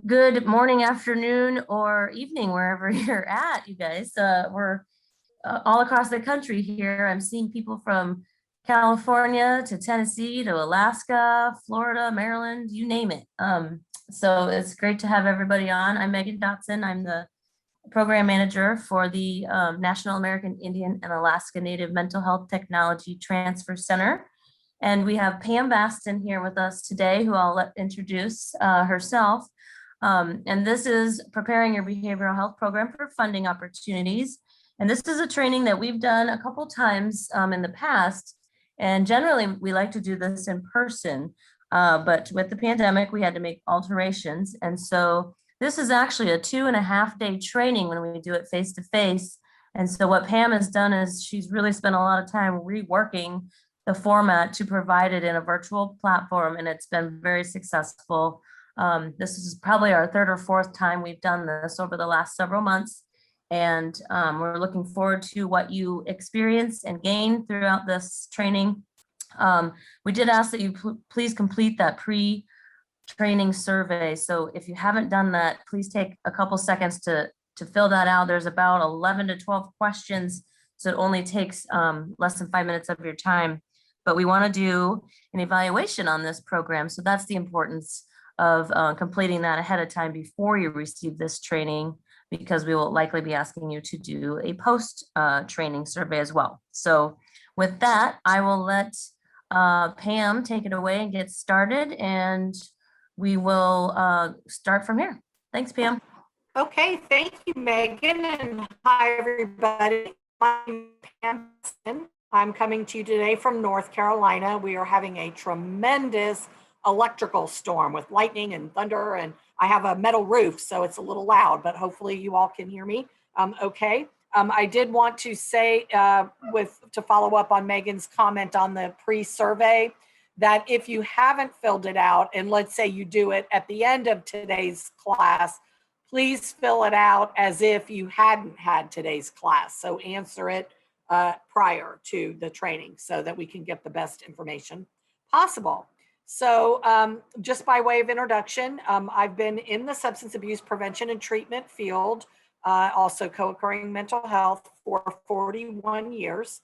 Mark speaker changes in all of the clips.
Speaker 1: Good morning, afternoon, or evening, wherever you're at, you guys. We're all across the country here. I'm seeing people from California to Tennessee to Alaska, Florida, Maryland, you name it. So it's great to have everybody on. I'm Megan Dotson. I'm the program manager for the National American Indian and Alaska Native Mental Health Technology Transfer Center. And we have Pam Baston here with us today, who I'll let introduce herself. And this is preparing your behavioral health program for funding opportunities. And this is a training that we've done a couple times in the past. And generally, we like to do this in person. But with the pandemic, we had to make alterations. And so this is actually a 2.5-day training when we do it face to face. And so what Pam has done is she's really spent a lot of time reworking the format to provide it in a virtual platform, and it's been very successful. This is probably our third or fourth time we've done this over the last several months. And we're looking forward to what you experience and gain throughout this training. We did ask that you please complete that pre-training survey. So if you haven't done that, please take a couple seconds to fill that out. There's about 11 to 12 questions, so it only takes less than 5 minutes of your time. But we want to do an evaluation on this program. So that's the importance of completing that ahead of time before you receive this training, because we will likely be asking you to do a post-training survey as well. So with that, I will let Pam take it away and get started, and we will start from here. Thanks, Pam.
Speaker 2: Okay, thank you, Megan, and hi, everybody. I'm Pam. I'm coming to you today from North Carolina. We are having a tremendous electrical storm with lightning and thunder, and I have a metal roof, so it's a little loud, but hopefully you all can hear me okay. I did want to say, to follow up on Megan's comment on the pre-survey, that if you haven't filled it out, and let's say you do it at the end of today's class, please fill it out as if you hadn't had today's class. So answer it prior to the training so that we can get the best information possible. So just by way of introduction, I've been in the substance abuse prevention and treatment field, also co-occurring mental health, for 41 years.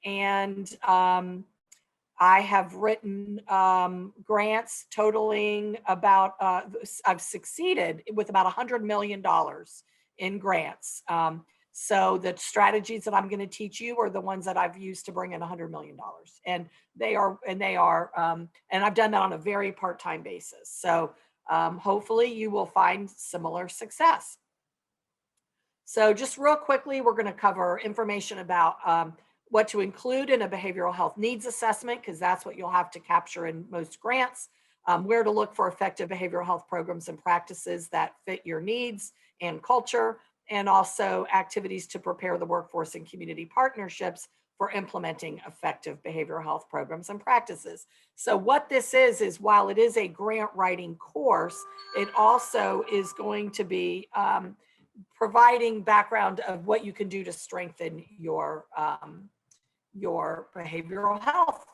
Speaker 2: And I have written grants totaling about, I've succeeded with about $100 million in grants. So the strategies that I'm going to teach you are the ones that I've used to bring in $100 million. And I've done that on a very part-time basis. So hopefully you will find similar success. So just real quickly, we're going to cover information about what to include in a behavioral health needs assessment, because that's what you'll have to capture in most grants, where to look for effective behavioral health programs and practices that fit your needs and culture, and also activities to prepare the workforce and community partnerships for implementing effective behavioral health programs and practices. So what this is while it is a grant writing course, it also is going to be providing background of what you can do to strengthen your behavioral health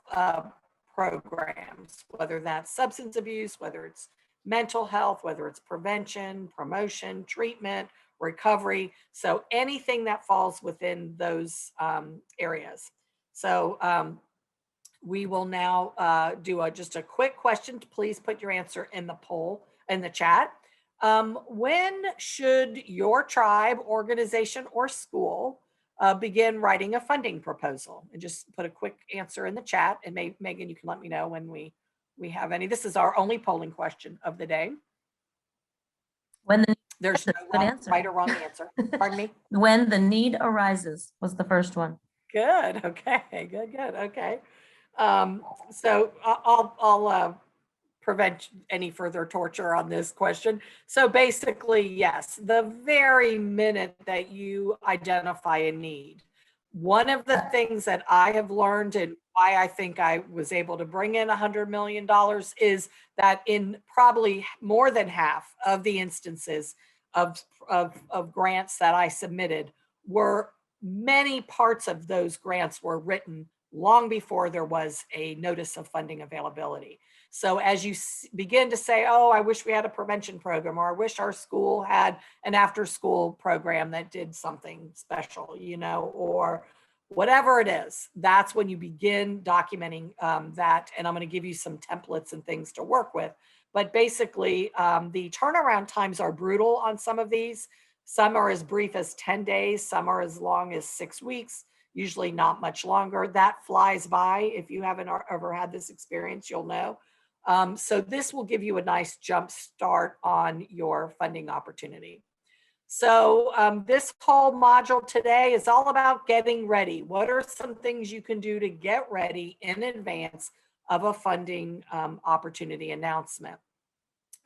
Speaker 2: programs, whether that's substance abuse, whether it's mental health, whether it's prevention, promotion, treatment, recovery. So anything that falls within those areas. So we will now do just a quick question. Please put your answer in the poll, in the chat. When should your tribe, organization, or school begin writing a funding proposal? And just put a quick answer in the chat, and Megan, you can let me know when we have any. This is our only polling question of the day. There's no right or wrong answer. Pardon me?
Speaker 1: When the need arises was the first one.
Speaker 2: Good. Okay. Good. Okay. So I'll prevent any further torture on this question. So basically, yes, the very minute that you identify a need, one of the things that I have learned and why I think I was able to bring in $100 million is that in probably more than half of the instances of grants that I submitted, were many parts of those grants were written long before there was a notice of funding availability. So as you begin to say, oh, I wish we had a prevention program, or I wish our school had an after school program that did something special, or whatever it is, that's when you begin documenting that. And I'm going to give you some templates and things to work with. But basically, the turnaround times are brutal on some of these. Some are as brief as 10 days, some are as long as 6 weeks, usually not much longer. That flies by. If you haven't ever had this experience, you'll know. So this will give you a nice jump start on your funding opportunity. So this whole module today is all about getting ready. What are some things you can do to get ready in advance of a funding opportunity announcement?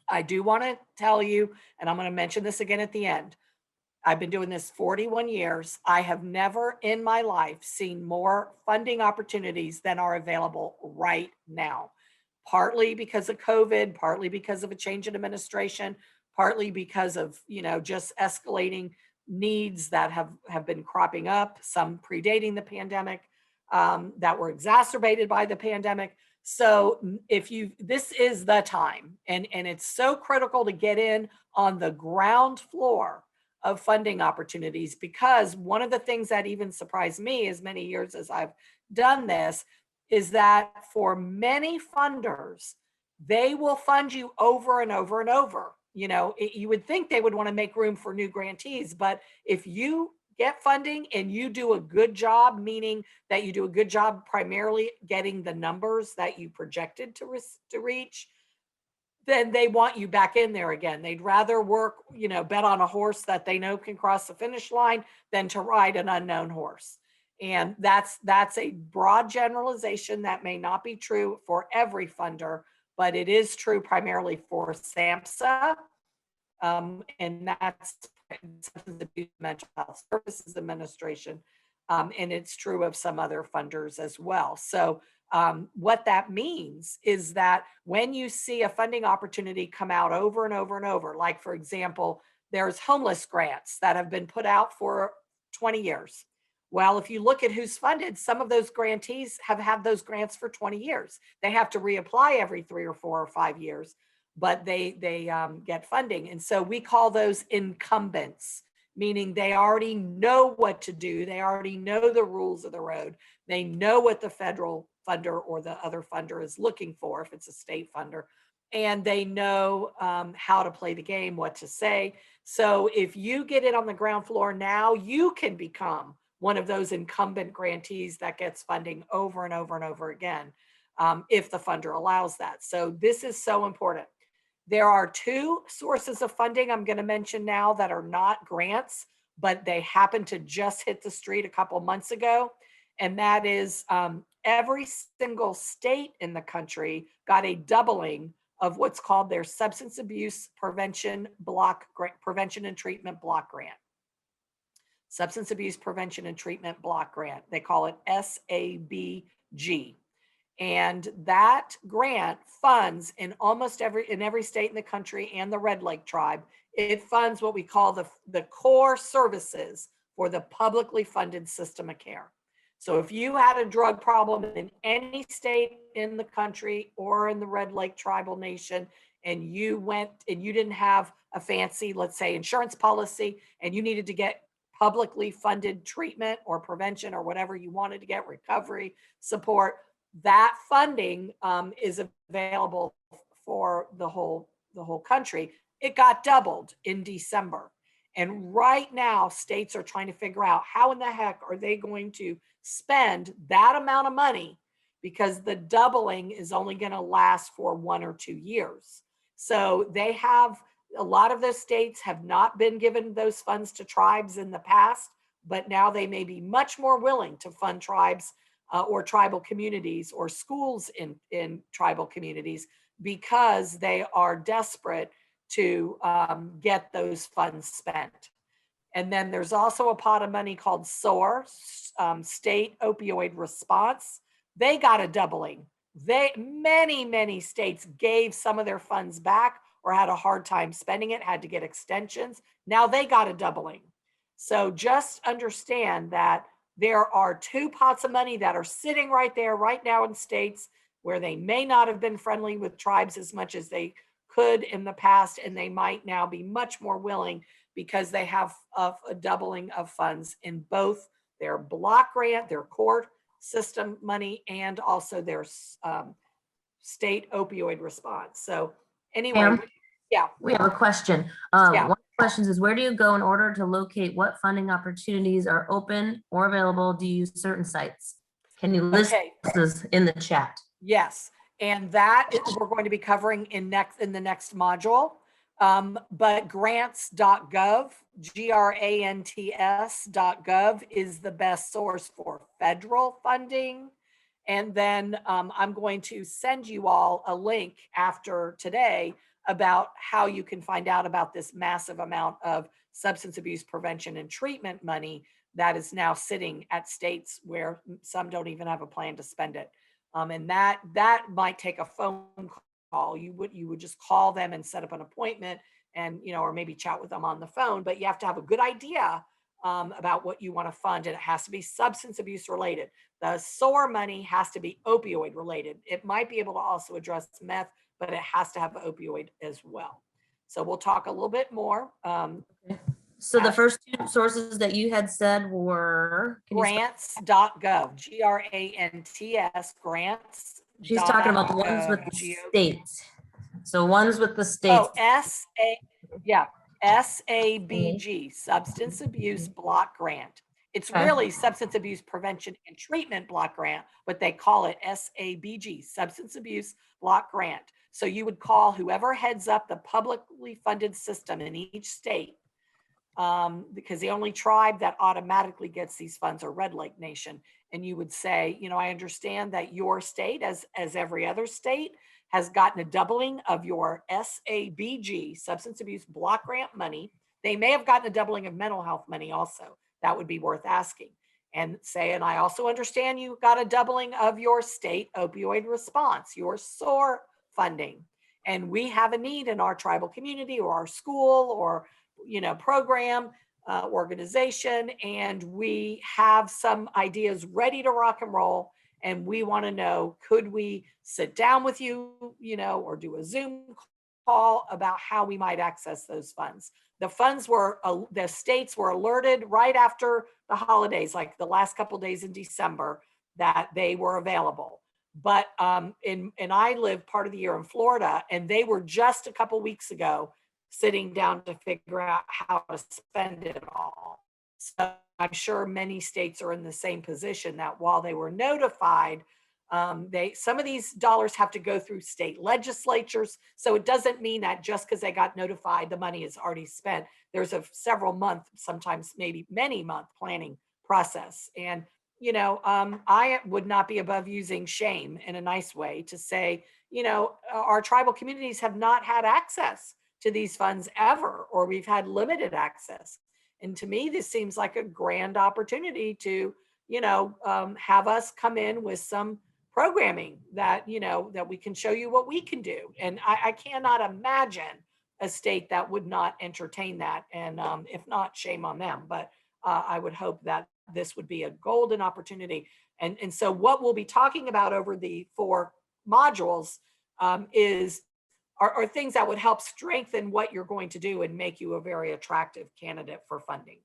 Speaker 2: I do want to tell you, and I'm going to mention this again at the end, I've been doing this 41 years. I have never in my life seen more funding opportunities than are available right now. Partly because of COVID, partly because of a change in administration, partly because of, just escalating needs that have been cropping up, some predating the pandemic, that were exacerbated by the pandemic. So this is the time, and it's so critical to get in on the ground floor of funding opportunities, because one of the things that even surprised me as many years as I've done this is that for many funders, they will fund you over and over and over. You would think they would want to make room for new grantees, but if you get funding and you do a good job, meaning that you do a good job primarily getting the numbers that you projected to reach, then they want you back in there again. They'd rather work, bet on a horse that they know can cross the finish line than to ride an unknown horse. And that's a broad generalization that may not be true for every funder, but it is true primarily for SAMHSA, and that's Substance Abuse Mental Health Services Administration, and it's true of some other funders as well. So what that means is that when you see a funding opportunity come out over and over and over, like for example, there's homeless grants that have been put out for 20 years. Well, if you look at who's funded, some of those grantees have had those grants for 20 years. They have to reapply every 3 or 4 or 5 years, but they get funding. And so we call those incumbents, meaning they already know what to do. They already know the rules of the road. They know what the federal funder or the other funder is looking for if it's a state funder, and they know how to play the game, what to say. So if you get it on the ground floor now, you can become one of those incumbent grantees that gets funding over and over and over again, if the funder allows that. So this is so important. There are 2 sources of funding I'm going to mention now that are not grants, but they happen to just hit the street a couple months ago. And that is every single state in the country got a doubling of what's called their Substance Abuse Prevention and Treatment Block Grant. Substance Abuse Prevention and Treatment Block Grant. They call it SABG. And that grant funds in every state in the country and the Red Lake Tribe. It funds what we call the core services for the publicly funded system of care. So if you had a drug problem in any state in the country or in the Red Lake Tribal Nation, and you went and you didn't have a fancy, let's say, insurance policy, and you needed to get publicly funded treatment or prevention or whatever you wanted to get, recovery support, that funding is available for the whole country. It got doubled in December. And right now, states are trying to figure out how in the heck are they going to spend that amount of money, because the doubling is only going to last for 1 or 2 years. So a lot of those states have not been given those funds to tribes in the past, but now they may be much more willing to fund tribes or tribal communities or schools in tribal communities, because they are desperate to get those funds spent. And then there's also a pot of money called SOAR, State Opioid Response. They got a doubling. Many states gave some of their funds back or had a hard time spending it, had to get extensions. Now they got a doubling. So just understand that there are 2 pots of money that are sitting right there right now in states where they may not have been friendly with tribes as much as they could in the past, and they might now be much more willing because they have a doubling of funds in both their block grant, their court system money, and also their state opioid response. So anyway,
Speaker 1: Pam,
Speaker 2: yeah,
Speaker 1: we have a question.
Speaker 2: yeah.
Speaker 1: One of the questions is, where do you go in order to locate what funding opportunities are open or available? Do you use certain sites? Can you list
Speaker 2: Okay,
Speaker 1: this in the chat?
Speaker 2: yes. And that we're going to be covering in the next module. But grants.gov, grants.gov is the best source for federal funding. And then I'm going to send you all a link after today about how you can find out about this massive amount of substance abuse prevention and treatment money that is now sitting at states where some don't even have a plan to spend it. And that might take a phone call. You would just call them and set up an appointment, and or maybe chat with them on the phone. But you have to have a good idea about what you want to fund, and it has to be substance abuse related. The SOAR money has to be opioid related. It might be able to also address meth, but it has to have opioid as well. So we'll talk a little bit more.
Speaker 1: So the first two sources that you had said were
Speaker 2: grants.gov, grants, grants.
Speaker 1: She's talking about the ones with the states. So ones with the states.
Speaker 2: Oh, SABG, Substance Abuse Block Grant. It's really Substance Abuse Prevention and Treatment Block Grant, but they call it SABG, Substance Abuse Block Grant. So you would call whoever heads up the publicly funded system in each state, because the only tribe that automatically gets these funds are Red Lake Nation. And you would say, I understand that your state, as every other state, has gotten a doubling of your SABG, Substance Abuse Block Grant money. They may have gotten a doubling of mental health money also. That would be worth asking. And say, and I also understand you got a doubling of your state opioid response, your SOAR funding. And we have a need in our tribal community or our school or program, organization, and we have some ideas ready to rock and roll. And we want to know, could we sit down with you, or do a Zoom call about how we might access those funds? The states were alerted right after the holidays, like the last couple of days in December, that they were available. But and I live part of the year in Florida, and they were just a couple weeks ago sitting down to figure out how to spend it all. So I'm sure many states are in the same position, that while they were notified, some of these dollars have to go through state legislatures. So it doesn't mean that just because they got notified, the money is already spent. There's a several month, sometimes maybe many month planning process. And I would not be above using shame in a nice way to say, our tribal communities have not had access to these funds ever, or we've had limited access. And to me, this seems like a grand opportunity to, have us come in with some programming that, that we can show you what we can do. And I cannot imagine a state that would not entertain that. And if not, shame on them. But I would hope that this would be a golden opportunity. And so what we'll be talking about over the 4 modules are things that would help strengthen what you're going to do and make you a very attractive candidate for funding.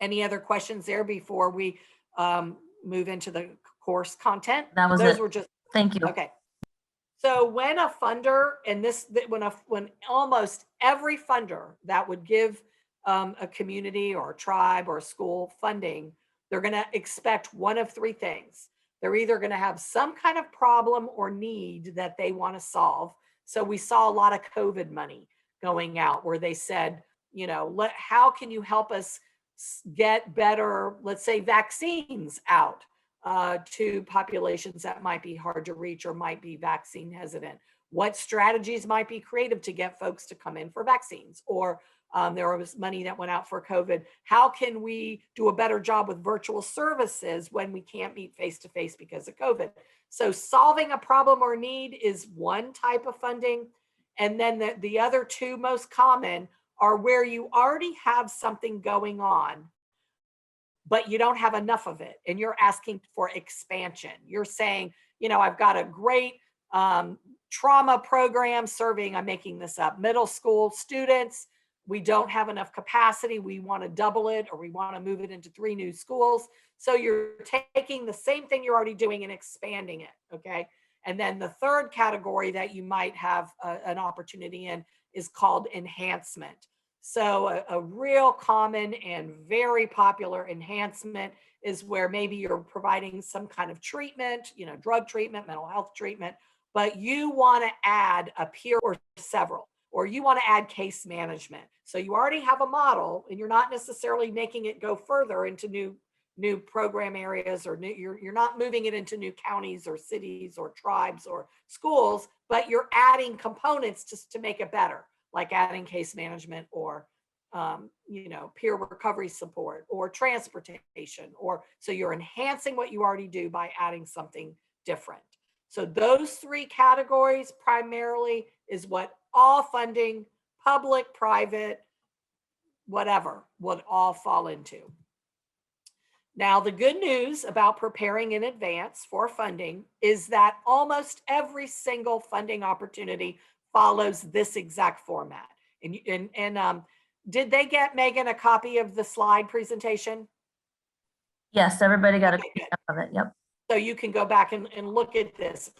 Speaker 2: Any other questions there before we move into the course content?
Speaker 1: That was
Speaker 2: Those
Speaker 1: it.
Speaker 2: were just,
Speaker 1: thank you.
Speaker 2: Okay. So when a funder, and when almost every funder that would give a community or a tribe or a school funding, they're going to expect one of 3 things. They're either going to have some kind of problem or need that they want to solve. So we saw a lot of COVID money going out where they said, how can you help us get better, let's say, vaccines out to populations that might be hard to reach or might be vaccine hesitant? What strategies might be creative to get folks to come in for vaccines? Or there was money that went out for COVID. How can we do a better job with virtual services when we can't meet face-to-face because of COVID? So solving a problem or need is one type of funding. And then the other 2 most common are where you already have something going on, but you don't have enough of it. And you're asking for expansion. You're saying, I've got a great trauma program serving, I'm making this up, middle school students. We don't have enough capacity. We want to double it, or we want to move it into 3 new schools. So you're taking the same thing you're already doing and expanding it. Okay. And then the third category that you might have an opportunity in is called enhancement. So a real common and very popular enhancement is where maybe you're providing some kind of treatment, drug treatment, mental health treatment, but you want to add a peer or several, or you want to add case management. So you already have a model and you're not necessarily making it go further into new program areas, or you're not moving it into new counties or cities or tribes or schools, but you're adding components just to make it better, like adding case management, or peer recovery support, or transportation, or so you're enhancing what you already do by adding something different. So those 3 categories primarily is what all funding, public, private, whatever, would all fall into. Now, the good news about preparing in advance for funding is that almost every single funding opportunity follows this exact format. And did they get, Megan, a copy of the slide presentation?
Speaker 1: Yes, everybody got a
Speaker 2: Okay,
Speaker 1: copy of it. Yep.
Speaker 2: so you can go back and look at this,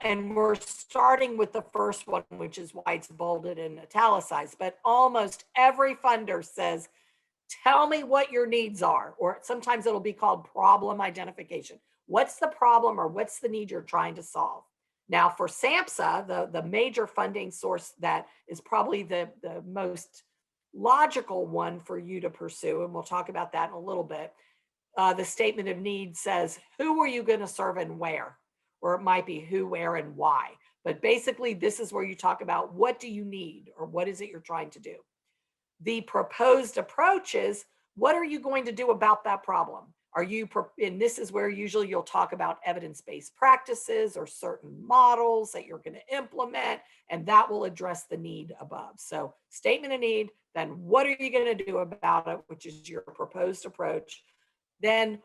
Speaker 2: and we're starting with the first one, which is why it's bolded and italicized, but almost every funder says, tell me what your needs are, or sometimes it'll be called problem identification. What's the problem, or what's the need you're trying to solve? Now for SAMHSA, the major funding source that is probably the most logical one for you to pursue, and we'll talk about that in a little bit, the statement of need says, who are you going to serve and where? Or it might be who, where, and why. But basically, this is where you talk about what do you need, or what is it you're trying to do? The proposed approach is, what are you going to do about that problem? And this is where usually you'll talk about evidence-based practices or certain models that you're going to implement, and that will address the need above. So statement of need, then what are you going to do about it, which is your proposed approach. Then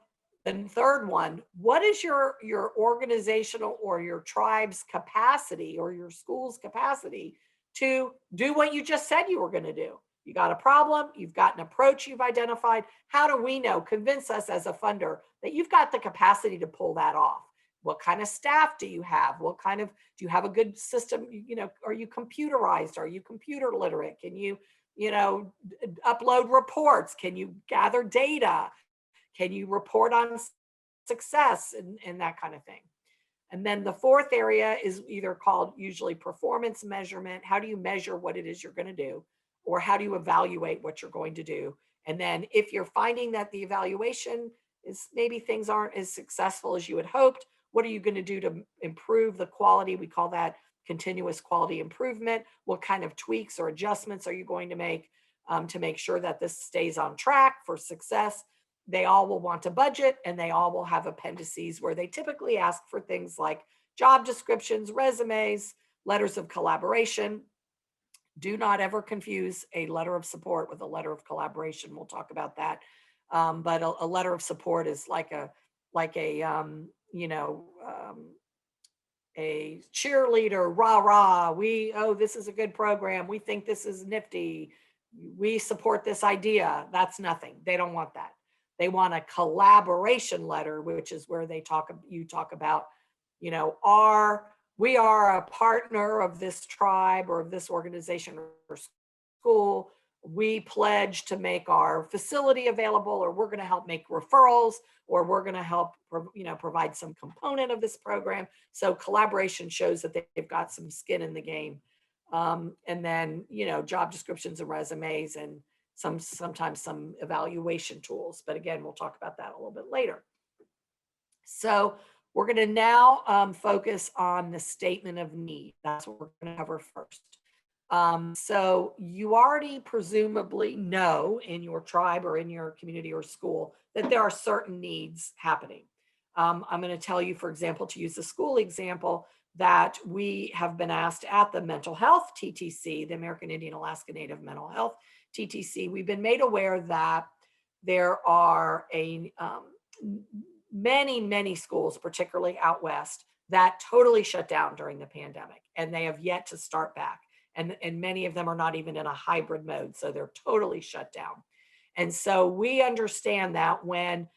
Speaker 2: the third one, what is your organizational or your tribe's capacity, or your school's capacity to do what you just said you were going to do? You got a problem, you've got an approach you've identified. How do we know? Convince us as a funder that you've got the capacity to pull that off. What kind of staff do you have? Do you have a good system? Are you computerized? Are you computer literate? Can you upload reports? Can you gather data? Can you report on success, and that kind of thing? And then the fourth area is either called usually performance measurement. How do you measure what it is you're going to do? Or how do you evaluate what you're going to do? And then if you're finding that the evaluation is maybe things aren't as successful as you had hoped, what are you going to do to improve the quality? We call that continuous quality improvement. What kind of tweaks or adjustments are you going to make sure that this stays on track for success? They all will want a budget, and they all will have appendices where they typically ask for things like job descriptions, resumes, letters of collaboration. Do not ever confuse a letter of support with a letter of collaboration. We'll talk about that. But a letter of support is like a cheerleader, rah, rah. This is a good program. We think this is nifty. We support this idea. That's nothing. They don't want that. They want a collaboration letter, which is where you talk about, we are a partner of this tribe or of this organization or school. We pledge to make our facility available, or we're going to help make referrals, or we're going to help, provide some component of this program. So collaboration shows that they've got some skin in the game. And then, job descriptions and resumes, and sometimes some evaluation tools. But again, we'll talk about that a little bit later. So we're going to now focus on the statement of need. That's what we're going to cover first. So you already presumably know in your tribe or in your community or school that there are certain needs happening. I'm going to tell you, for example, to use the school example, that we have been asked at the mental health TTC, the American Indian Alaska Native Mental Health TTC, we've been made aware that there are many schools, particularly out west, that totally shut down during the pandemic, and they have yet to start back. And many of them are not even in a hybrid mode, so they're totally shut down. And so we understand that when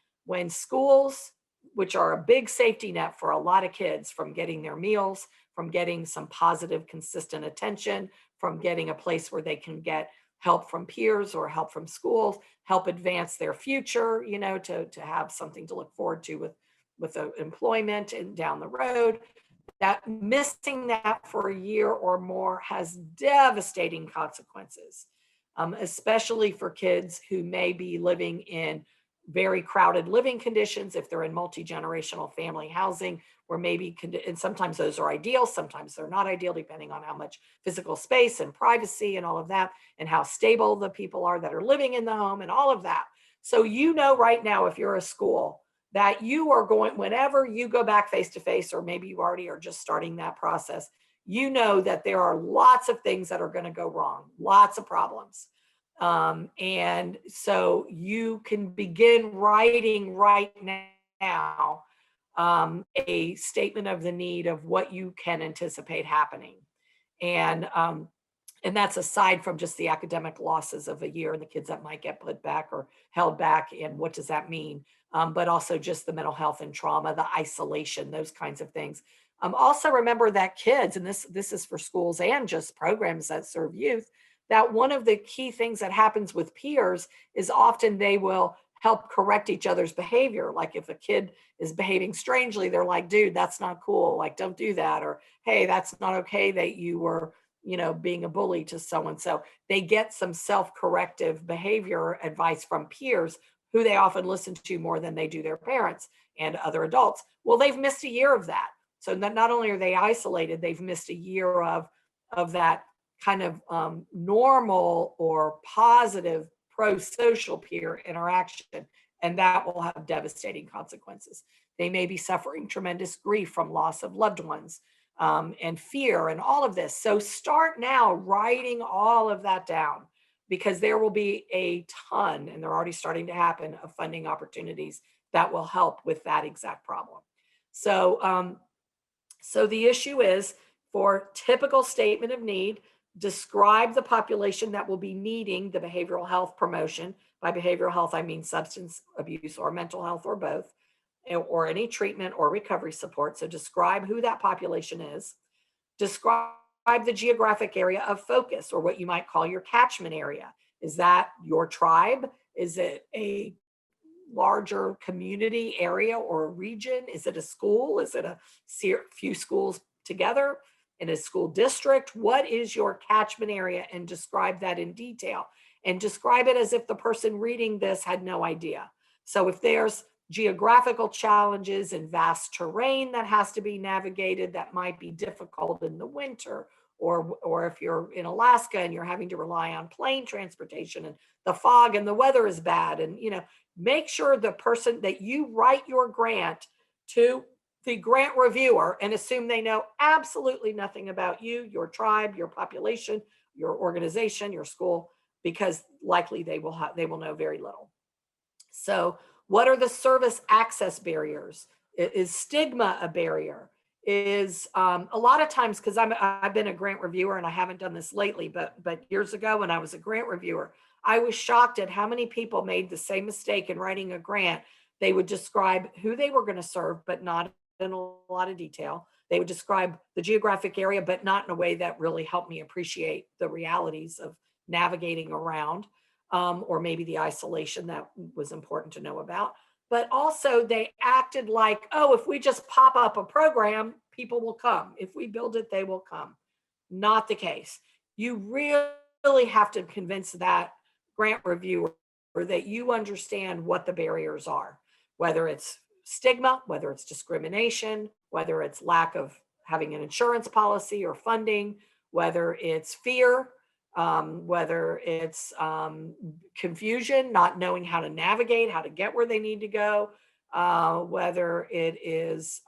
Speaker 2: schools, which are a big safety net for a lot of kids from getting their meals, from getting some positive, consistent attention, from getting a place where they can get help from peers or help from schools, help advance their future, to have something to look forward to with employment and down the road. That missing that for a year or more has devastating consequences, especially for kids who may be living in very crowded living conditions. If they're in multi-generational family housing, where maybe, and sometimes those are ideal, sometimes they're not ideal, depending on how much physical space and privacy and all of that, and how stable the people are that are living in the home and all of that. So, right now, if you're a school, that you are going, whenever you go back face to face, or maybe you already are just starting that process, that there are lots of things that are going to go wrong, lots of problems. And so you can begin writing right now a statement of the need of what you can anticipate happening. And and that's aside from just the academic losses of a year and the kids that might get put back or held back, and what does that mean? But also just the mental health and trauma, the isolation, those kinds of things. Also remember that kids, and this is for schools and just programs that serve youth, that one of the key things that happens with peers is often they will help correct each other's behavior. Like if a kid is behaving strangely, they're like, dude, that's not cool. Like, don't do that. Or, hey, that's not okay that you were being a bully to so and so. They get some self-corrective behavior advice from peers who they often listen to more than they do their parents and other adults. Well, they've missed a year of that. So not only are they isolated, they've missed a year of that kind of normal or positive pro-social peer interaction, and that will have devastating consequences. They may be suffering tremendous grief from loss of loved ones, and fear and all of this. So start now writing all of that down, because there will be a ton, and they're already starting to happen, of funding opportunities that will help with that exact problem. So, so the issue is, for typical statement of need, describe the population that will be needing the behavioral health promotion. By behavioral health, I mean substance abuse or mental health or both, or any treatment or recovery support. So describe who that population is. Describe the geographic area of focus, or what you might call your catchment area. Is that your tribe? Is it a larger community area or a region? Is it a school? Is it a few schools together in a school district? What is your catchment area? And describe that in detail, and describe it as if the person reading this had no idea. So if there's geographical challenges and vast terrain that has to be navigated that might be difficult in the winter, or if you're in Alaska and you're having to rely on plane transportation and the fog and the weather is bad, and make sure the person that you write your grant to, the grant reviewer, and assume they know absolutely nothing about you, your tribe, your population, your organization, your school, because likely they will know very little. So what are the service access barriers? Is stigma a barrier? Is a lot of times, because I've been a grant reviewer, and I haven't done this lately, but years ago when I was a grant reviewer, I was shocked at how many people made the same mistake in writing a grant. They would describe who they were going to serve, but not in a lot of detail. They would describe the geographic area, but not in a way that really helped me appreciate the realities of navigating around, or maybe the isolation that was important to know about. But also they acted like, oh, if we just pop up a program, people will come. If we build it, they will come. Not the case. You really have to convince that grant reviewer that you understand what the barriers are, whether it's stigma, whether it's discrimination, whether it's lack of having an insurance policy or funding, whether it's fear, whether it's confusion, not knowing how to navigate, how to get where they need to go, whether it is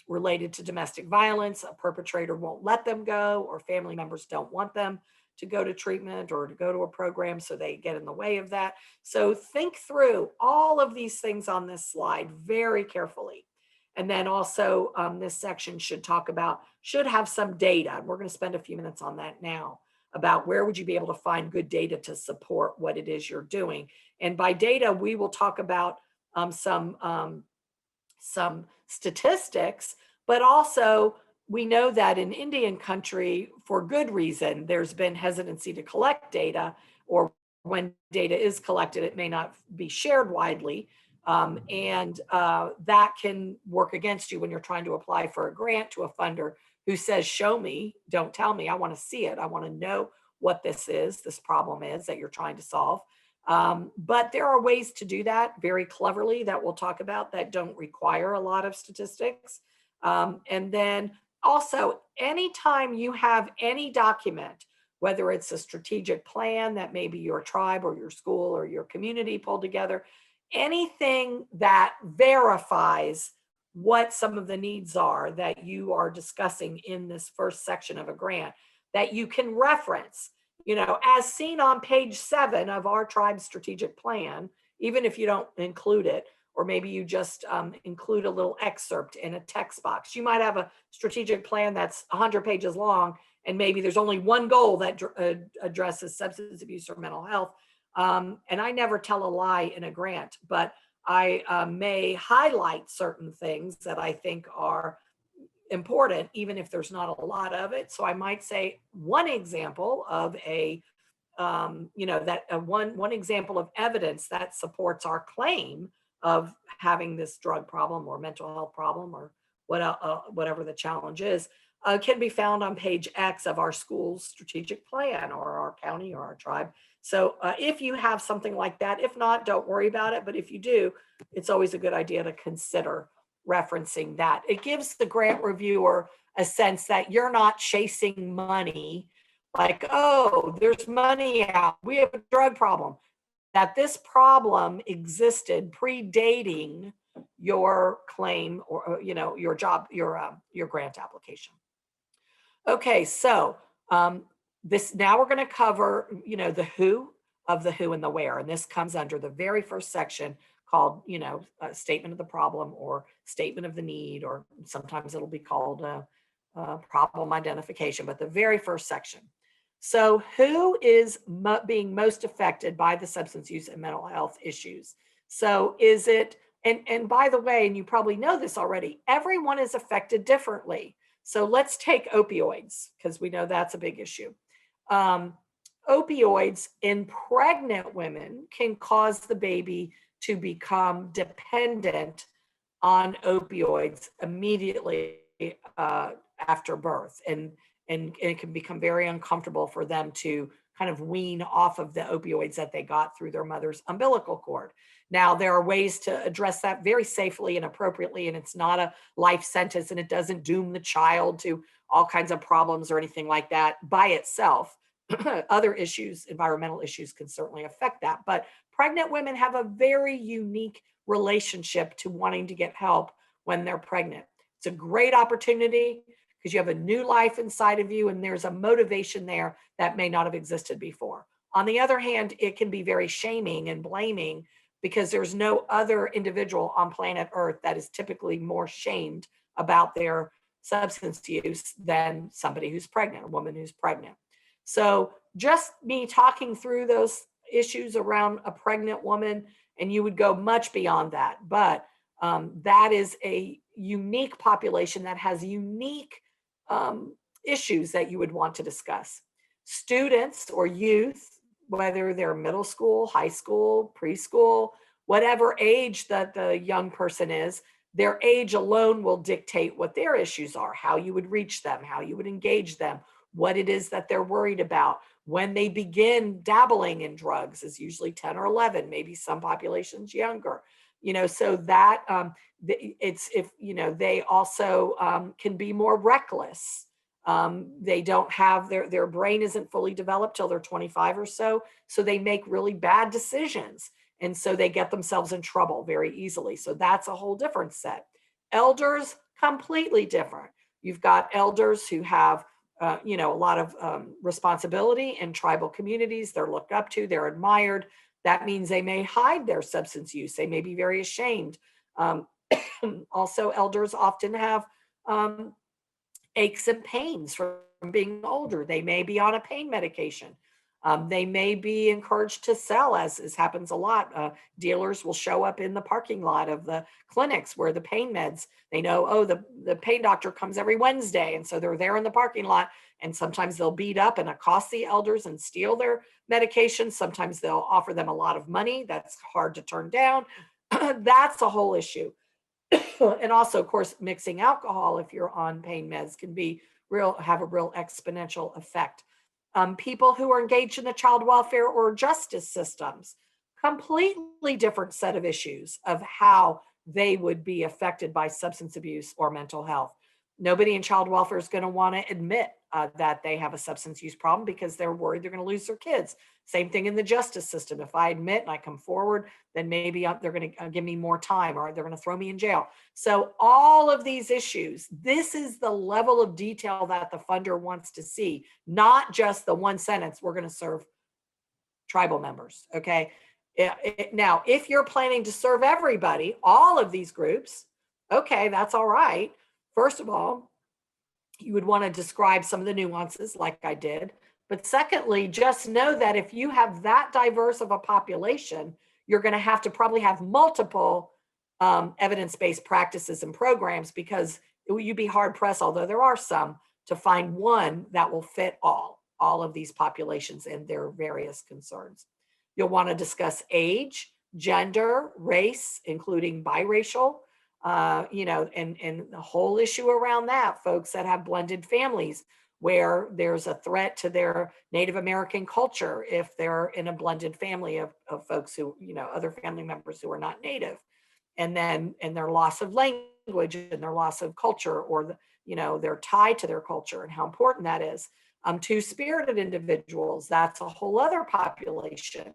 Speaker 2: related to domestic violence, a perpetrator won't let them go, or family members don't want them to go to treatment or to go to a program, so they get in the way of that. So think through all of these things on this slide very carefully. And then also this section should have some data. We're going to spend a few minutes on that now, about where would you be able to find good data to support what it is you're doing. And by data, we will talk about some statistics, but also we know that in Indian country, for good reason, there's been hesitancy to collect data, or when data is collected, it may not be shared widely. And that can work against you when you're trying to apply for a grant to a funder who says, show me, don't tell me, I want to see it. I want to know what this problem is that you're trying to solve. But there are ways to do that very cleverly that we'll talk about that don't require a lot of statistics. And then also, anytime you have any document, whether it's a strategic plan that maybe your tribe or your school or your community pulled together, anything that verifies what some of the needs are that you are discussing in this first section of a grant that you can reference, as seen on page 7 of our tribe strategic plan, even if you don't include it, or maybe you just include a little excerpt in a text box. You might have a strategic plan that's 100 pages long, and maybe there's only one goal that addresses substance abuse or mental health. And I never tell a lie in a grant, but I may highlight certain things that I think are important, even if there's not a lot of it. So I might say one example of one example of evidence that supports our claim of having this drug problem or mental health problem or whatever the challenge is, can be found on page X of our school's strategic plan, or our county or our tribe. So if you have something like that, if not, don't worry about it. But if you do, it's always a good idea to consider referencing that. It gives the grant reviewer a sense that you're not chasing money, like, oh, there's money out, we have a drug problem, that this problem existed predating your claim or your job, your grant application. Okay, so now we're going to cover the who of the who and the where, and this comes under the very first section called a statement of the problem or statement of the need, or sometimes it'll be called a problem identification, but the very first section. So who is being most affected by the substance use and mental health issues? So is it, and by the way, and you probably know this already, everyone is affected differently. So let's take opioids, because we know that's a big issue. Opioids in pregnant women can cause the baby to become dependent on opioids immediately after birth. And it can become very uncomfortable for them to kind of wean off of the opioids that they got through their mother's umbilical cord. Now, there are ways to address that very safely and appropriately, and it's not a life sentence, and it doesn't doom the child to all kinds of problems or anything like that by itself. Other issues, environmental issues, can certainly affect that. But pregnant women have a very unique relationship to wanting to get help when they're pregnant. It's a great opportunity because you have a new life inside of you, and there's a motivation there that may not have existed before. On the other hand, it can be very shaming and blaming because there's no other individual on planet Earth that is typically more shamed about their substance use than somebody who's pregnant, a woman who's pregnant. So just me talking through those issues around a pregnant woman, and you would go much beyond that, but that is a unique population that has unique issues that you would want to discuss. Students or youth, whether they're middle school, high school, preschool, whatever age that the young person is, their age alone will dictate what their issues are, how you would reach them, how you would engage them, what it is that they're worried about. When they begin dabbling in drugs is usually 10 or 11, maybe some populations younger, so that they also can be more reckless. They don't have their brain isn't fully developed till they're 25 or so they make really bad decisions. And so they get themselves in trouble very easily. So that's a whole different set. Elders, completely different. You've got elders who have a lot of responsibility in tribal communities. They're looked up to, they're admired. That means they may hide their substance use. They may be very ashamed. Um, Also, elders often have aches and pains from being older. They may be on a pain medication. They may be encouraged to sell, as happens a lot. Dealers will show up in the parking lot of the clinics where the pain meds, they know, oh, the pain doctor comes every Wednesday. And so they're there in the parking lot. And sometimes they'll beat up and accost the elders and steal their medications. Sometimes they'll offer them a lot of money. That's hard to turn down. That's a whole issue. And also, of course, mixing alcohol if you're on pain meds can have a real exponential effect. People who are engaged in the child welfare or justice systems, completely different set of issues of how they would be affected by substance abuse or mental health. Nobody in child welfare is going to want to admit that they have a substance use problem because they're worried they're going to lose their kids. Same thing in the justice system. If I admit and I come forward, then maybe they're going to give me more time or they're going to throw me in jail. So all of these issues, this is the level of detail that the funder wants to see, not just the one sentence, we're going to serve tribal members, okay? Now, if you're planning to serve everybody, all of these groups, okay, that's all right. First of all, you would want to describe some of the nuances like I did. But secondly, just know that if you have that diverse of a population, you're going to have to probably have multiple evidence-based practices and programs, because you'd be hard pressed, although there are some, to find one that will fit all of these populations and their various concerns. You'll want to discuss age, gender, race, including biracial, and the whole issue around that, folks that have blended families where there's a threat to their Native American culture if they're in a blended family of folks who, other family members who are not Native, and their loss of language and their loss of culture, or their tie to their culture and how important that is. Two-spirited individuals, that's a whole other population.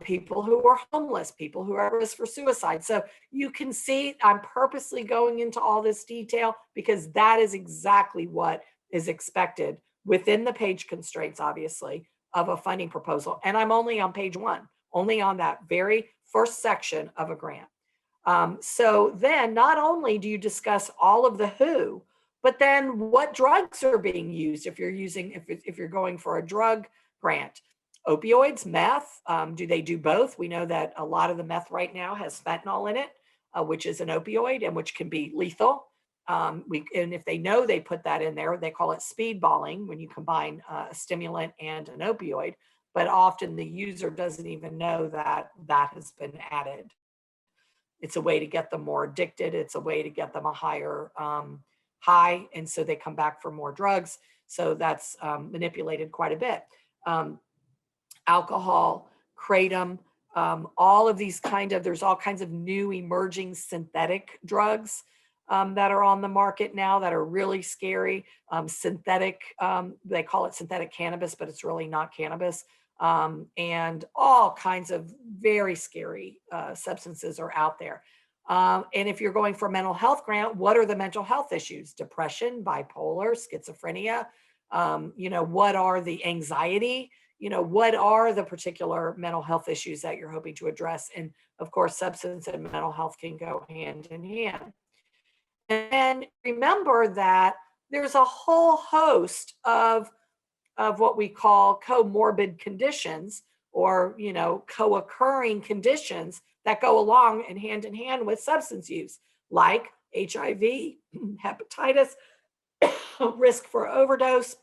Speaker 2: People who are homeless, people who are at risk for suicide. So you can see I'm purposely going into all this detail because that is exactly what is expected within the page constraints, obviously, of a funding proposal. And I'm only on page 1, only on that very first section of a grant. So then not only do you discuss all of the who, but then what drugs are being used if you're going for a drug grant. Opioids, meth, do they do both? We know that a lot of the meth right now has fentanyl in it, which is an opioid and which can be lethal. And if they know they put that in there, they call it speedballing when you combine a stimulant and an opioid. But often the user doesn't even know that that has been added. It's a way to get them more addicted. It's a way to get them a higher high. And so they come back for more drugs. So that's manipulated quite a bit. Alcohol, kratom, all of these there's all kinds of new emerging synthetic drugs that are on the market now that are really scary. Synthetic, they call it synthetic cannabis, but it's really not cannabis. And all kinds of very scary substances are out there. And if you're going for a mental health grant, what are the mental health issues? Depression, bipolar, schizophrenia, what are the anxiety? What are the particular mental health issues that you're hoping to address? And of course, substance and mental health can go hand in hand. And remember that there's a whole host of what we call comorbid conditions, or co-occurring conditions that go along and hand in hand with substance use, like HIV, hepatitis, risk for overdose,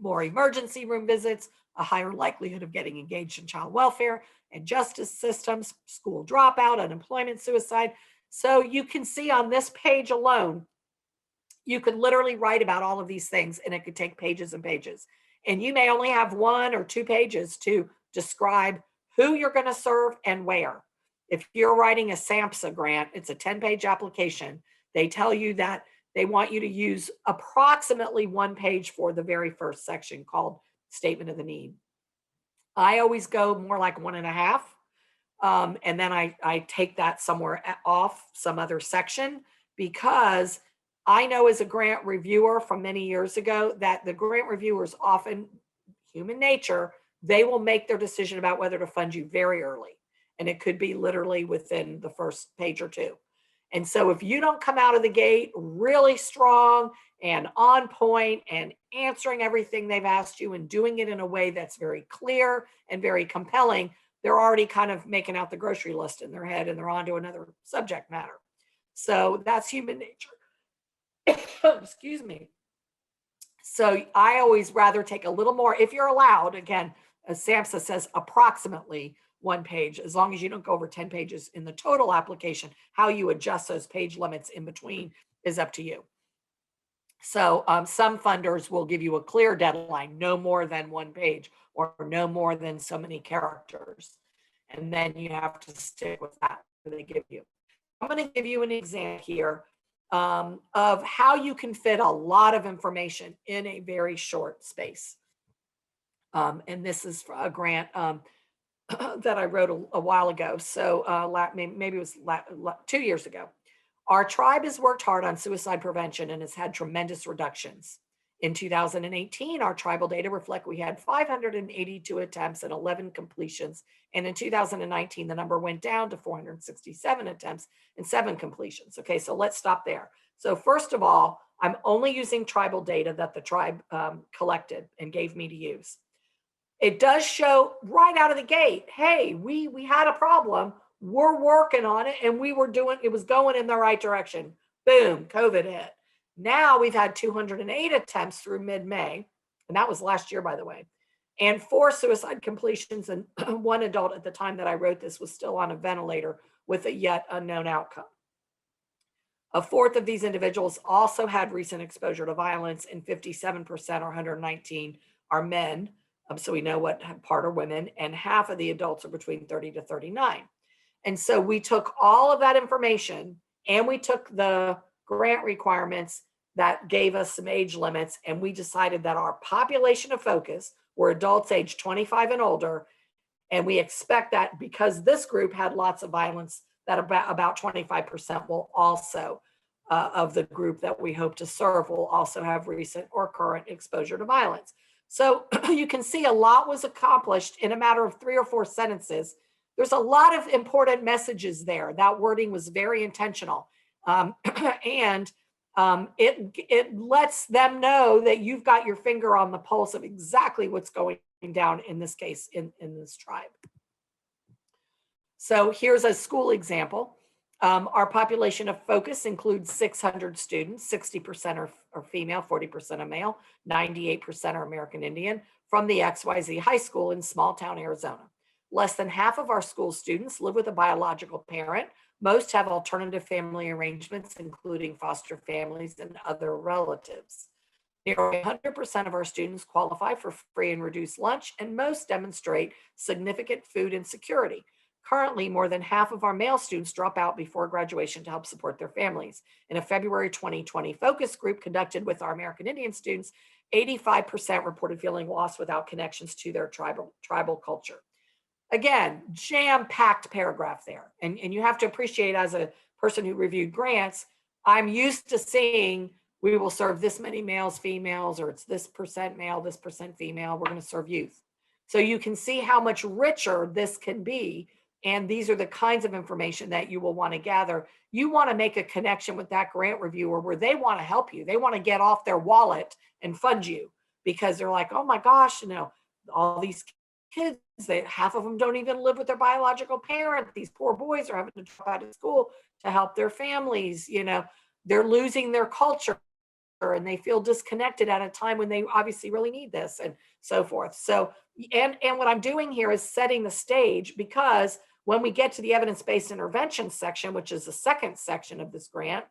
Speaker 2: more emergency room visits, a higher likelihood of getting engaged in child welfare and justice systems, school dropout, unemployment, suicide. So you can see on this page alone, you could literally write about all of these things, and it could take pages and pages. And you may only have 1 or 2 pages to describe who you're going to serve and where. If you're writing a SAMHSA grant, it's a 10-page application. They tell you that they want you to use approximately 1 page for the very first section called Statement of the Need. I always go more like 1.5. And then I take that somewhere off some other section, because I know as a grant reviewer from many years ago that the grant reviewers often, human nature, they will make their decision about whether to fund you very early. And it could be literally within the first page or two. And so if you don't come out of the gate really strong and on point and answering everything they've asked you and doing it in a way that's very clear and very compelling, they're already kind of making out the grocery list in their head and they're on to another subject matter. So that's human nature. Excuse me. So I always rather take a little more, if you're allowed, again, as SAMHSA says, approximately 1 page, as long as you don't go over 10 pages in the total application. How you adjust those page limits in between is up to you. So some funders will give you a clear deadline, no more than 1 page or no more than so many characters. And then you have to stick with that they give you. I'm going to give you an example here of how you can fit a lot of information in a very short space. And this is a grant that I wrote a while ago. So maybe it was 2 years ago. Our tribe has worked hard on suicide prevention and has had tremendous reductions. In 2018, our tribal data reflect we had 582 attempts and 11 completions. And in 2019, the number went down to 467 attempts and 7 completions. Okay, so let's stop there. So first of all, I'm only using tribal data that the tribe collected and gave me to use. It does show right out of the gate, hey, we had a problem. We're working on it and it was going in the right direction. Boom, COVID hit. Now we've had 208 attempts through mid-May, and that was last year, by the way, and 4 suicide completions, and 1 adult at the time that I wrote this was still on a ventilator with a yet unknown outcome. A fourth of these individuals also had recent exposure to violence, and 57% or 119 are men. So we know what part are women, and half of the adults are between 30 to 39. And so we took all of that information and we took the grant requirements that gave us some age limits, and we decided that our population of focus were adults age 25 and older. And we expect that because this group had lots of violence, that about 25% will also, of the group that we hope to serve, will also have recent or current exposure to violence. So you can see a lot was accomplished in a matter of 3 or 4 sentences. There's a lot of important messages there. That wording was very intentional. And it lets them know that you've got your finger on the pulse of exactly what's going down in this case, in this tribe. So here's a school example. Our population of focus includes 600 students, 60% are female, 40% are male, 98% are American Indian, from the XYZ High School in small town Arizona. Less than half of our school students live with a biological parent. Most have alternative family arrangements, including foster families and other relatives. Nearly 100% of our students qualify for free and reduced lunch, and most demonstrate significant food insecurity. Currently, more than half of our male students drop out before graduation to help support their families. In a February 2020 focus group conducted with our American Indian students, 85% reported feeling lost without connections to their tribal culture. Again, jam-packed paragraph there. And you have to appreciate, as a person who reviewed grants, I'm used to seeing we will serve this many males, females, or it's this percent male, this percent female, we're going to serve youth. So you can see how much richer this can be. And these are the kinds of information that you will want to gather. You want to make a connection with that grant reviewer where they want to help you. They want to get off their wallet and fund you because they're like, oh my gosh, all these kids, half of them don't even live with their biological parent. These poor boys are having to drop out of school to help their families. They're losing their culture and they feel disconnected at a time when they obviously really need this, and so forth. So, and what I'm doing here is setting the stage, because when we get to the evidence-based intervention section, which is the second section of this grant,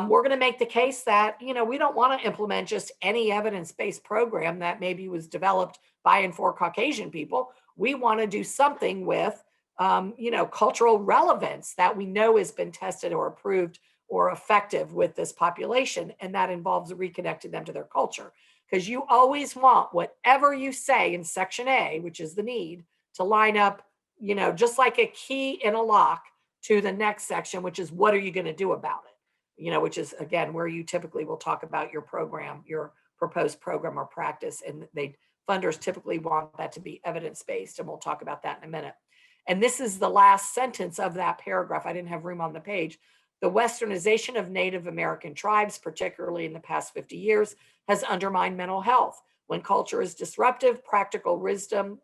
Speaker 2: we're going to make the case that, we don't want to implement just any evidence-based program that maybe was developed by and for Caucasian people. We want to do something with, cultural relevance that we know has been tested or approved or effective with this population. And that involves reconnecting them to their culture. Because you always want whatever you say in section A, which is the need, to line up, just like a key in a lock, to the next section, which is what are you going to do about it? which is again, where you typically will talk about your program, your proposed program or practice. And funders typically want that to be evidence-based. And we'll talk about that in a minute. And this is the last sentence of that paragraph. I didn't have room on the page. The westernization of Native American tribes, particularly in the past 50 years, has undermined mental health. When culture is disruptive, practical wisdom,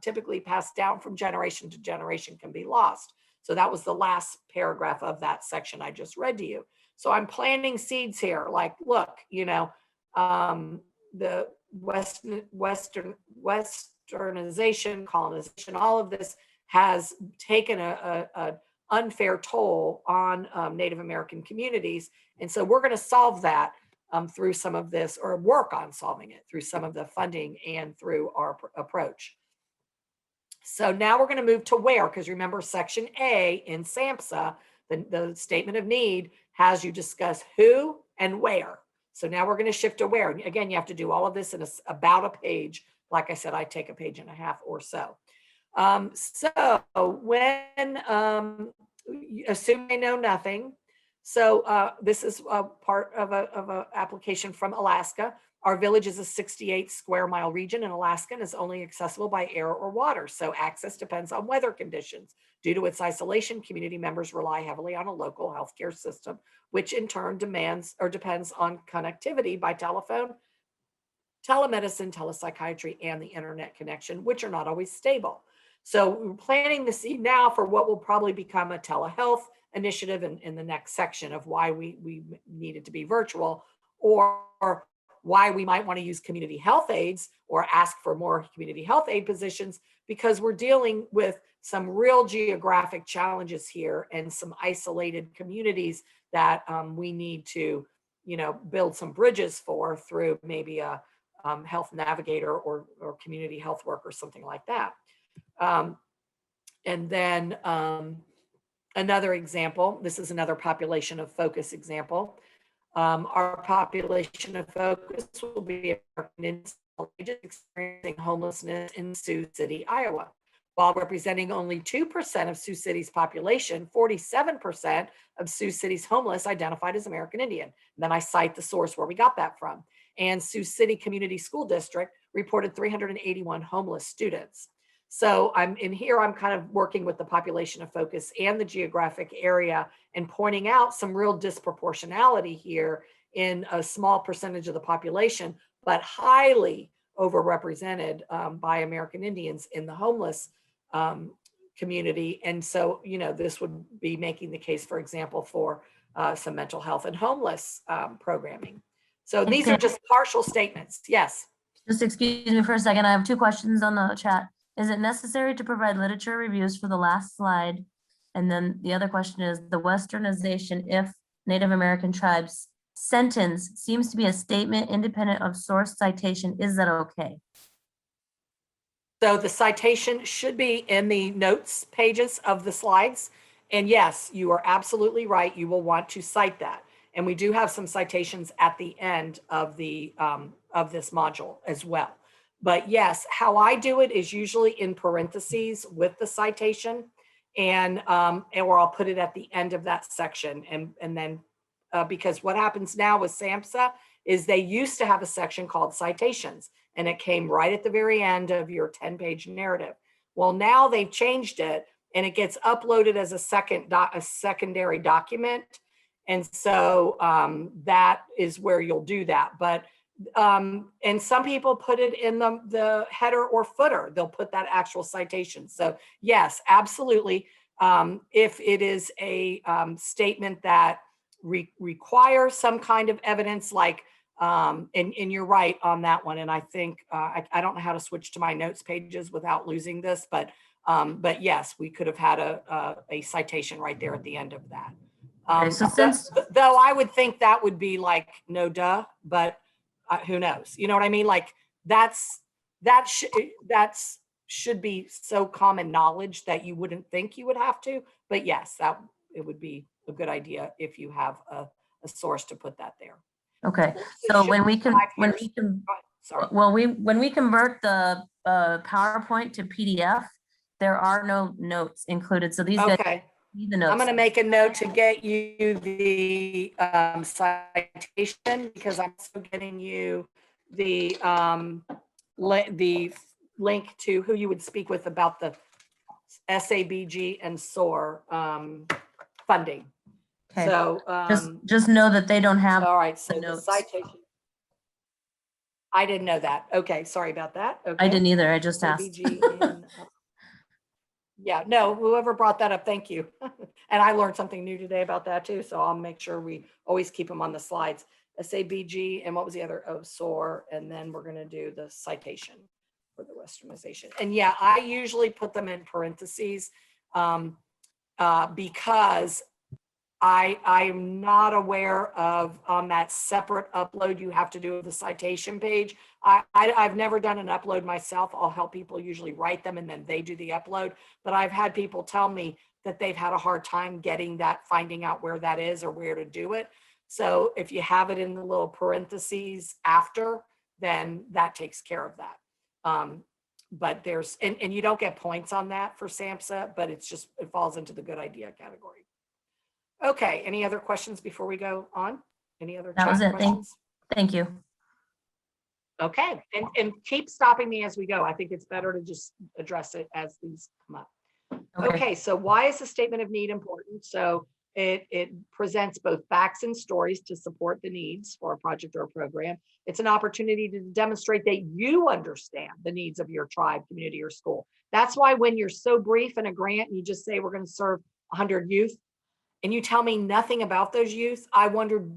Speaker 2: typically passed down from generation to generation, can be lost. So that was the last paragraph of that section I just read to you. So I'm planting seeds here, like, look, the westernization, colonization, all of this has taken a unfair toll on Native American communities. And so we're going to solve that through some of this, or work on solving it through some of the funding and through our approach. So now we're going to move to where, because remember section A in SAMHSA, the statement of need has you discuss who and where. So now we're going to shift to where. Again, you have to do all of this in about a page. Like I said, I take a page and a half or so. So when, assume they know nothing. So this is a part of a application from Alaska. Our village is a 68 square mile region in Alaska and is only accessible by air or water. So access depends on weather conditions. Due to its isolation, community members rely heavily on a local healthcare system, which in turn depends on connectivity by telephone, telemedicine, telepsychiatry, and the internet connection, which are not always stable. So we're planting the seed now for what will probably become a telehealth initiative in the next section of why we need it to be virtual, or why we might want to use community health aides or ask for more community health aid positions, because we're dealing with some real geographic challenges here and some isolated communities that we need to, build some bridges for through maybe a health navigator or community health worker, something like that. And then another example, this is another population of focus example. Our population of focus will be American Indians experiencing homelessness in Sioux City, Iowa. While representing only 2% of Sioux City's population, 47% of Sioux City's homeless identified as American Indian. And then I cite the source where we got that from. And Sioux City Community School District reported 381 homeless students. So I'm kind of working with the population of focus and the geographic area and pointing out some real disproportionality here in a small percentage of the population, but highly overrepresented by American Indians in the homeless community. And so, this would be making the case, for example, for some mental health and homeless programming. So these are just partial statements. Yes.
Speaker 1: Just excuse me for a second. I have two questions on the chat. Is it necessary to provide literature reviews for the last slide? And then the other question is the westernization, if Native American tribes sentence seems to be a statement independent of source citation. Is that okay?
Speaker 2: So the citation should be in the notes pages of the slides. And yes, you are absolutely right. You will want to cite that. And we do have some citations at the end of the of this module as well. But yes, how I do it is usually in parentheses with the citation, and or I'll put it at the end of that section. And then because what happens now with SAMHSA is they used to have a section called citations, and it came right at the very end of your 10-page narrative. Well, now they've changed it, and it gets uploaded as a secondary document. And so that is where you'll do that. But and some people put it in the header or footer. They'll put that actual citation. So yes, absolutely. If it is a statement that requires some kind of evidence, like, and you're right on that one. And I think I don't know how to switch to my notes pages without losing this, but yes, we could have had a citation right there at the end of that.
Speaker 1: Okay, so since
Speaker 2: though I would think that would be like no duh, but who knows? You know what I mean? Like that should be so common knowledge that you wouldn't think you would have to. But yes, it would be a good idea if you have a source to put that there.
Speaker 1: Okay, so when we convert the PowerPoint to PDF, there are no notes included. So these guys Need the
Speaker 2: I'm
Speaker 1: notes.
Speaker 2: going to make a note to get you the citation, because I'm still getting you the the link to who you would speak with about the SABG and SOAR funding.
Speaker 1: Okay.
Speaker 2: So,
Speaker 1: Just know that they don't have
Speaker 2: all right. So
Speaker 1: the
Speaker 2: the
Speaker 1: notes.
Speaker 2: citation. I didn't know that. Okay, sorry about that. Okay.
Speaker 1: I didn't either. I just asked.
Speaker 2: SABG and, yeah, no, whoever brought that up, thank you. And I learned something new today about that too. So I'll make sure we always keep them on the slides. SABG, and what was the other? Oh, SOAR. And then we're going to do the citation for the westernization. And yeah, I usually put them in parentheses because I'm not aware of on that separate upload you have to do the citation page. I've never done an upload myself. I'll help people usually write them and then they do the upload. But I've had people tell me that they've had a hard time getting that, finding out where that is or where to do it. So if you have it in the little parentheses after, then that takes care of that. But there's, and you don't get points on that for SAMHSA, but it's just, it falls into the good idea category. Okay, any other questions before we go on? Any other
Speaker 1: That was
Speaker 2: chat
Speaker 1: it.
Speaker 2: questions?
Speaker 1: Thank you.
Speaker 2: Okay, and keep stopping me as we go. I think it's better to just address it as these come up. Okay, so why is the statement of need important? So it presents both facts and stories to support the needs for a project or a program. It's an opportunity to demonstrate that you understand the needs of your tribe, community, or school. That's why when you're so brief in a grant and you just say we're going to serve 100 youth, and you tell me nothing about those youth, I wondered,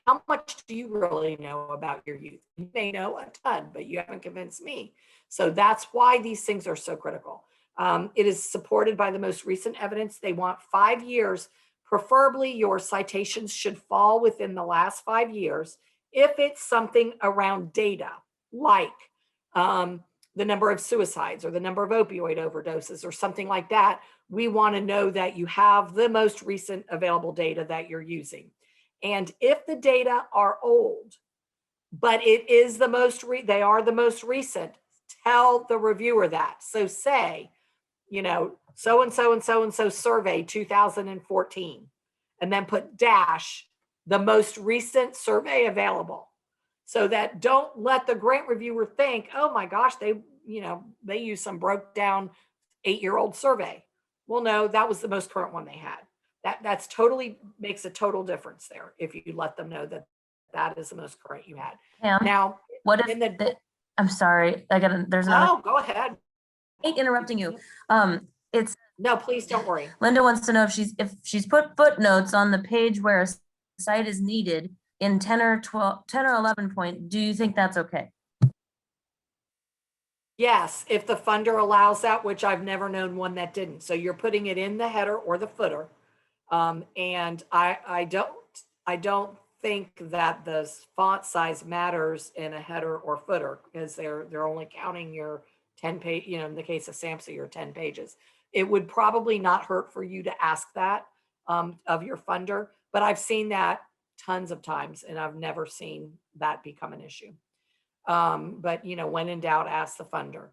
Speaker 2: how much do you really know about your youth? You may know a ton, but you haven't convinced me. So that's why these things are so critical. It is supported by the most recent evidence. They want 5 years. Preferably your citations should fall within the last 5 years. If it's something around data, like the number of suicides or the number of opioid overdoses or something like that, we want to know that you have the most recent available data that you're using. And if the data are old, but it is the most, they are the most recent, tell the reviewer that. So say, you know, so-and-so and so-and-so survey 2014, and then put dash the most recent survey available. So that don't let the grant reviewer think, oh my gosh, they use some broke down 8-year-old survey. Well, no, that was the most current one they had. That's totally makes a total difference there if you let them know that that is the most current you had.
Speaker 1: Pam,
Speaker 2: Now,
Speaker 1: what if I'm sorry, there's another.
Speaker 2: Oh, go ahead.
Speaker 1: I hate interrupting you. It's
Speaker 2: No, please don't worry.
Speaker 1: Linda wants to know if she's put footnotes on the page where a site is needed in 10 or 11 point. Do you think that's okay?
Speaker 2: Yes, if the funder allows that, which I've never known one that didn't. So you're putting it in the header or the footer. And I don't think that the font size matters in a header or footer, because they're only counting your 10 page, in the case of SAMHSA, your 10 pages. It would probably not hurt for you to ask that of your funder, but I've seen that tons of times and I've never seen that become an issue. But when in doubt, ask the funder.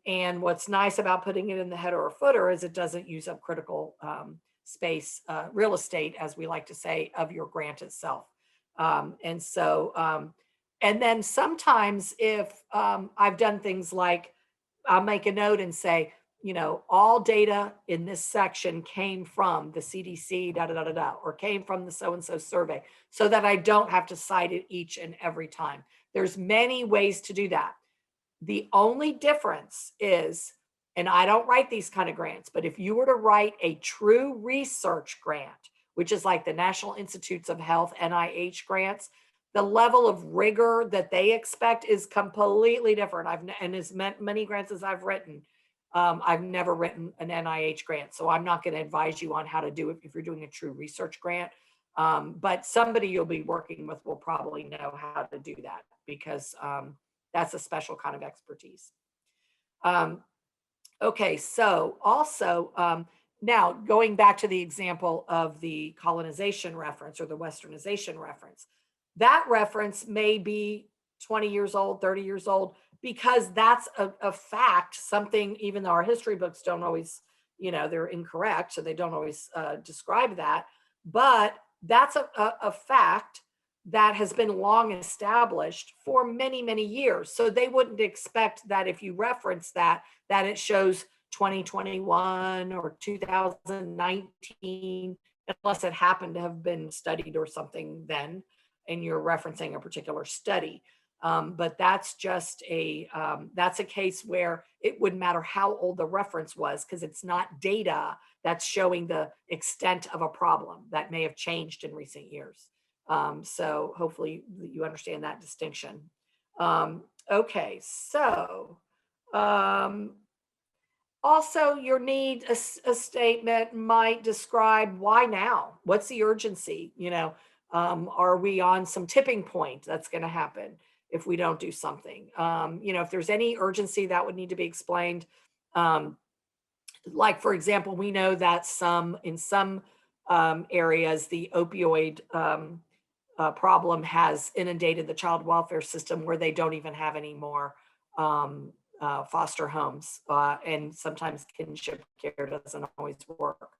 Speaker 2: And what's nice about putting it in the header or footer is it doesn't use up critical space, real estate, as we like to say, of your grant itself. And then sometimes if I've done things like I'll make a note and say, all data in this section came from the CDC, or came from the so-and-so survey, so that I don't have to cite it each and every time. There's many ways to do that. The only difference is, and I don't write these kind of grants, but if you were to write a true research grant, which is like the National Institutes of Health, NIH grants, the level of rigor that they expect is completely different. And as many grants as I've written, I've never written an NIH grant, so I'm not going to advise you on how to do it if you're doing a true research grant. But somebody you'll be working with will probably know how to do that, because that's a special kind of expertise. Okay, so also, now going back to the example of the colonization reference or the westernization reference, that reference may be 20 years old, 30 years old, because that's a fact, something, even though our history books don't always, they're incorrect, so they don't always describe that. But that's a fact that has been long established for many, many years. So they wouldn't expect that if you reference that it shows 2021 or 2019, unless it happened to have been studied or something then, and you're referencing a particular study. But that's just that's a case where it wouldn't matter how old the reference was, because it's not data that's showing the extent of a problem that may have changed in recent years. So hopefully you understand that distinction. Okay, so also your need a statement might describe why now? What's the urgency? Are we on some tipping point that's going to happen if we don't do something? If there's any urgency that would need to be explained. Like, for example, we know that in some areas, the opioid problem has inundated the child welfare system, where they don't even have any more foster homes, and sometimes kinship care doesn't always work.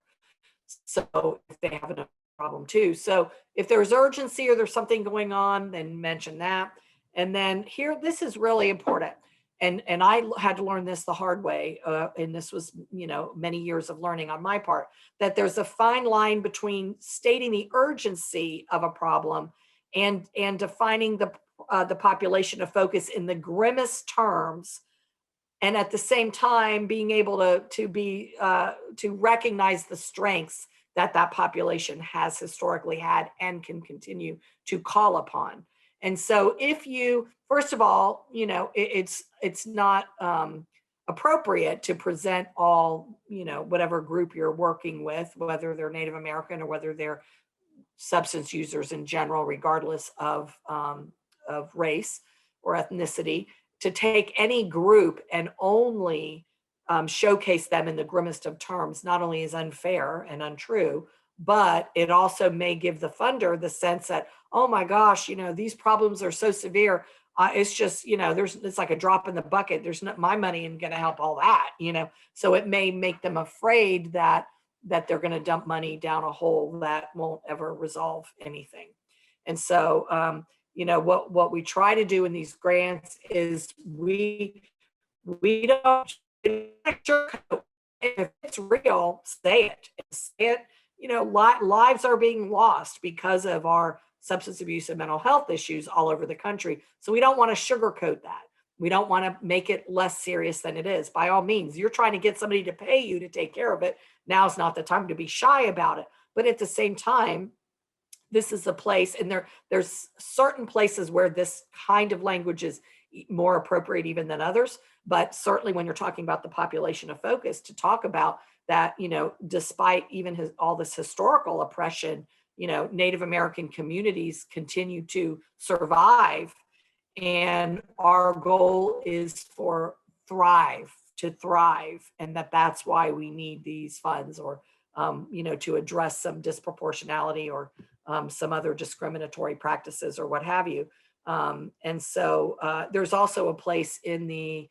Speaker 2: So if they have a problem too. So if there's urgency or there's something going on, then mention that. And then here, this is really important. And I had to learn this the hard way. And this was, many years of learning on my part, that there's a fine line between stating the urgency of a problem and defining the population of focus in the grimmest terms, and at the same time being able to recognize the strengths that population has historically had and can continue to call upon. And so if you, first of all, it's not appropriate to present all, whatever group you're working with, whether they're Native American or whether they're substance users in general, regardless of race or ethnicity, to take any group and only showcase them in the grimmest of terms, not only is unfair and untrue, but it also may give the funder the sense that, oh my gosh, these problems are so severe. It's just, it's like a drop in the bucket. There's not, my money isn't going to help all that, so it may make them afraid that they're going to dump money down a hole that won't ever resolve anything. And so, what we try to do in these grants is we don't sugarcoat. If it's real, say it. Say it. Lives are being lost because of our substance abuse and mental health issues all over the country. So we don't want to sugarcoat that. We don't want to make it less serious than it is. By all means, you're trying to get somebody to pay you to take care of it. Now's not the time to be shy about it. But at the same time, this is a place, and there's certain places where this kind of language is more appropriate even than others. But certainly when you're talking about the population of focus, to talk about that, despite even all this historical oppression, Native American communities continue to survive. And our goal is to thrive. And that's why we need these funds, or, to address some disproportionality or some other discriminatory practices or what have you. And so there's also a place in the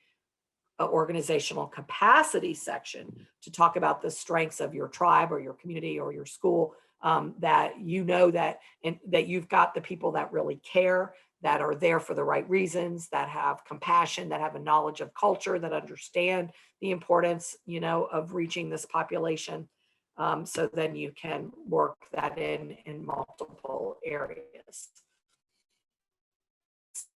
Speaker 2: organizational capacity section to talk about the strengths of your tribe or your community or your school, that that you've got the people that really care, that are there for the right reasons, that have compassion, that have a knowledge of culture, that understand the importance, of reaching this population. So then you can work that in multiple areas.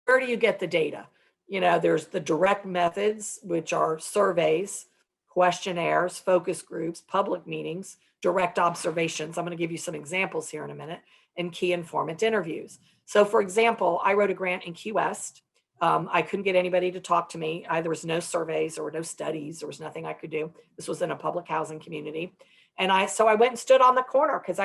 Speaker 2: Where do you get the data? There's the direct methods, which are surveys, questionnaires, focus groups, public meetings, direct observations. I'm going to give you some examples here in a minute, and key informant interviews. So for example, I wrote a grant in Key West. I couldn't get anybody to talk to me. There was no surveys, there were no studies, there was nothing I could do. This was in a public housing community. And so I went and stood on the corner, because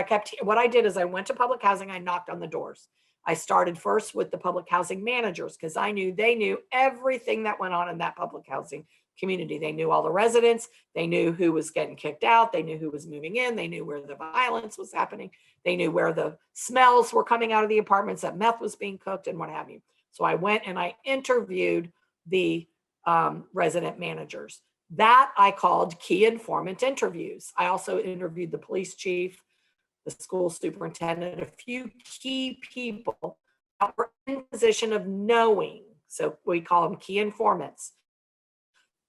Speaker 2: what I did is I went to public housing, I knocked on the doors. I started first with the public housing managers, because I knew they knew everything that went on in that public housing community. They knew all the residents, they knew who was getting kicked out, they knew who was moving in, they knew where the violence was happening, they knew where the smells were coming out of the apartments, that meth was being cooked and what have you. So I went and I interviewed the resident managers. That I called key informant interviews. I also interviewed the police chief, the school superintendent, a few key people that were in position of knowing. So we call them key informants.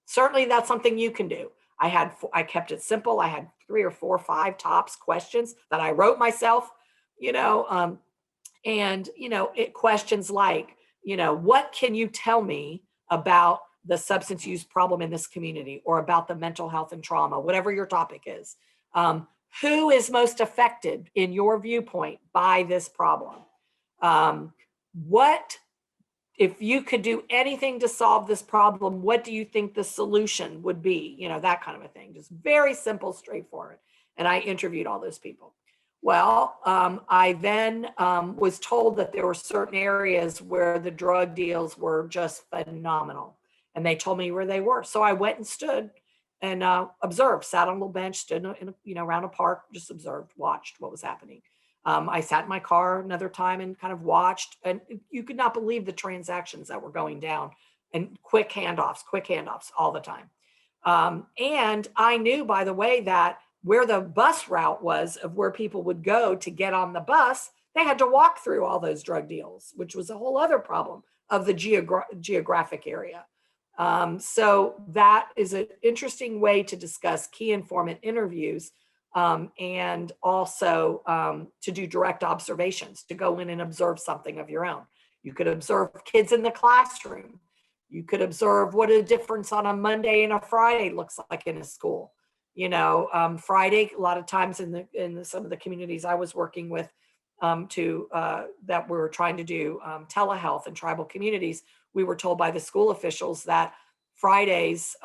Speaker 2: Certainly that's something you can do. I kept it simple. I had 3 or 4 or 5 tops questions that I wrote myself, you know, and it questions like, what can you tell me about the substance use problem in this community, or about the mental health and trauma, whatever your topic is. Who is most affected in your viewpoint by this problem? What If you could do anything to solve this problem, what do you think the solution would be? That kind of a thing. Just very simple, straightforward. And I interviewed all those people. Well, I then was told that there were certain areas where the drug deals were just phenomenal. And they told me where they were. So I went and stood and observed, sat on a little bench, stood around a park, just observed, watched what was happening. I sat in my car another time and kind of watched, and you could not believe the transactions that were going down, and quick handoffs all the time. And I knew, by the way, that where the bus route was of where people would go to get on the bus, they had to walk through all those drug deals, which was a whole other problem of the geographic area. So that is an interesting way to discuss key informant interviews. And also to do direct observations, to go in and observe something of your own. You could observe kids in the classroom. You could observe what a difference on a Monday and a Friday looks like in a school. Friday, a lot of times in some of the communities I was working with that we were trying to do telehealth in tribal communities, we were told by the school officials that Fridays,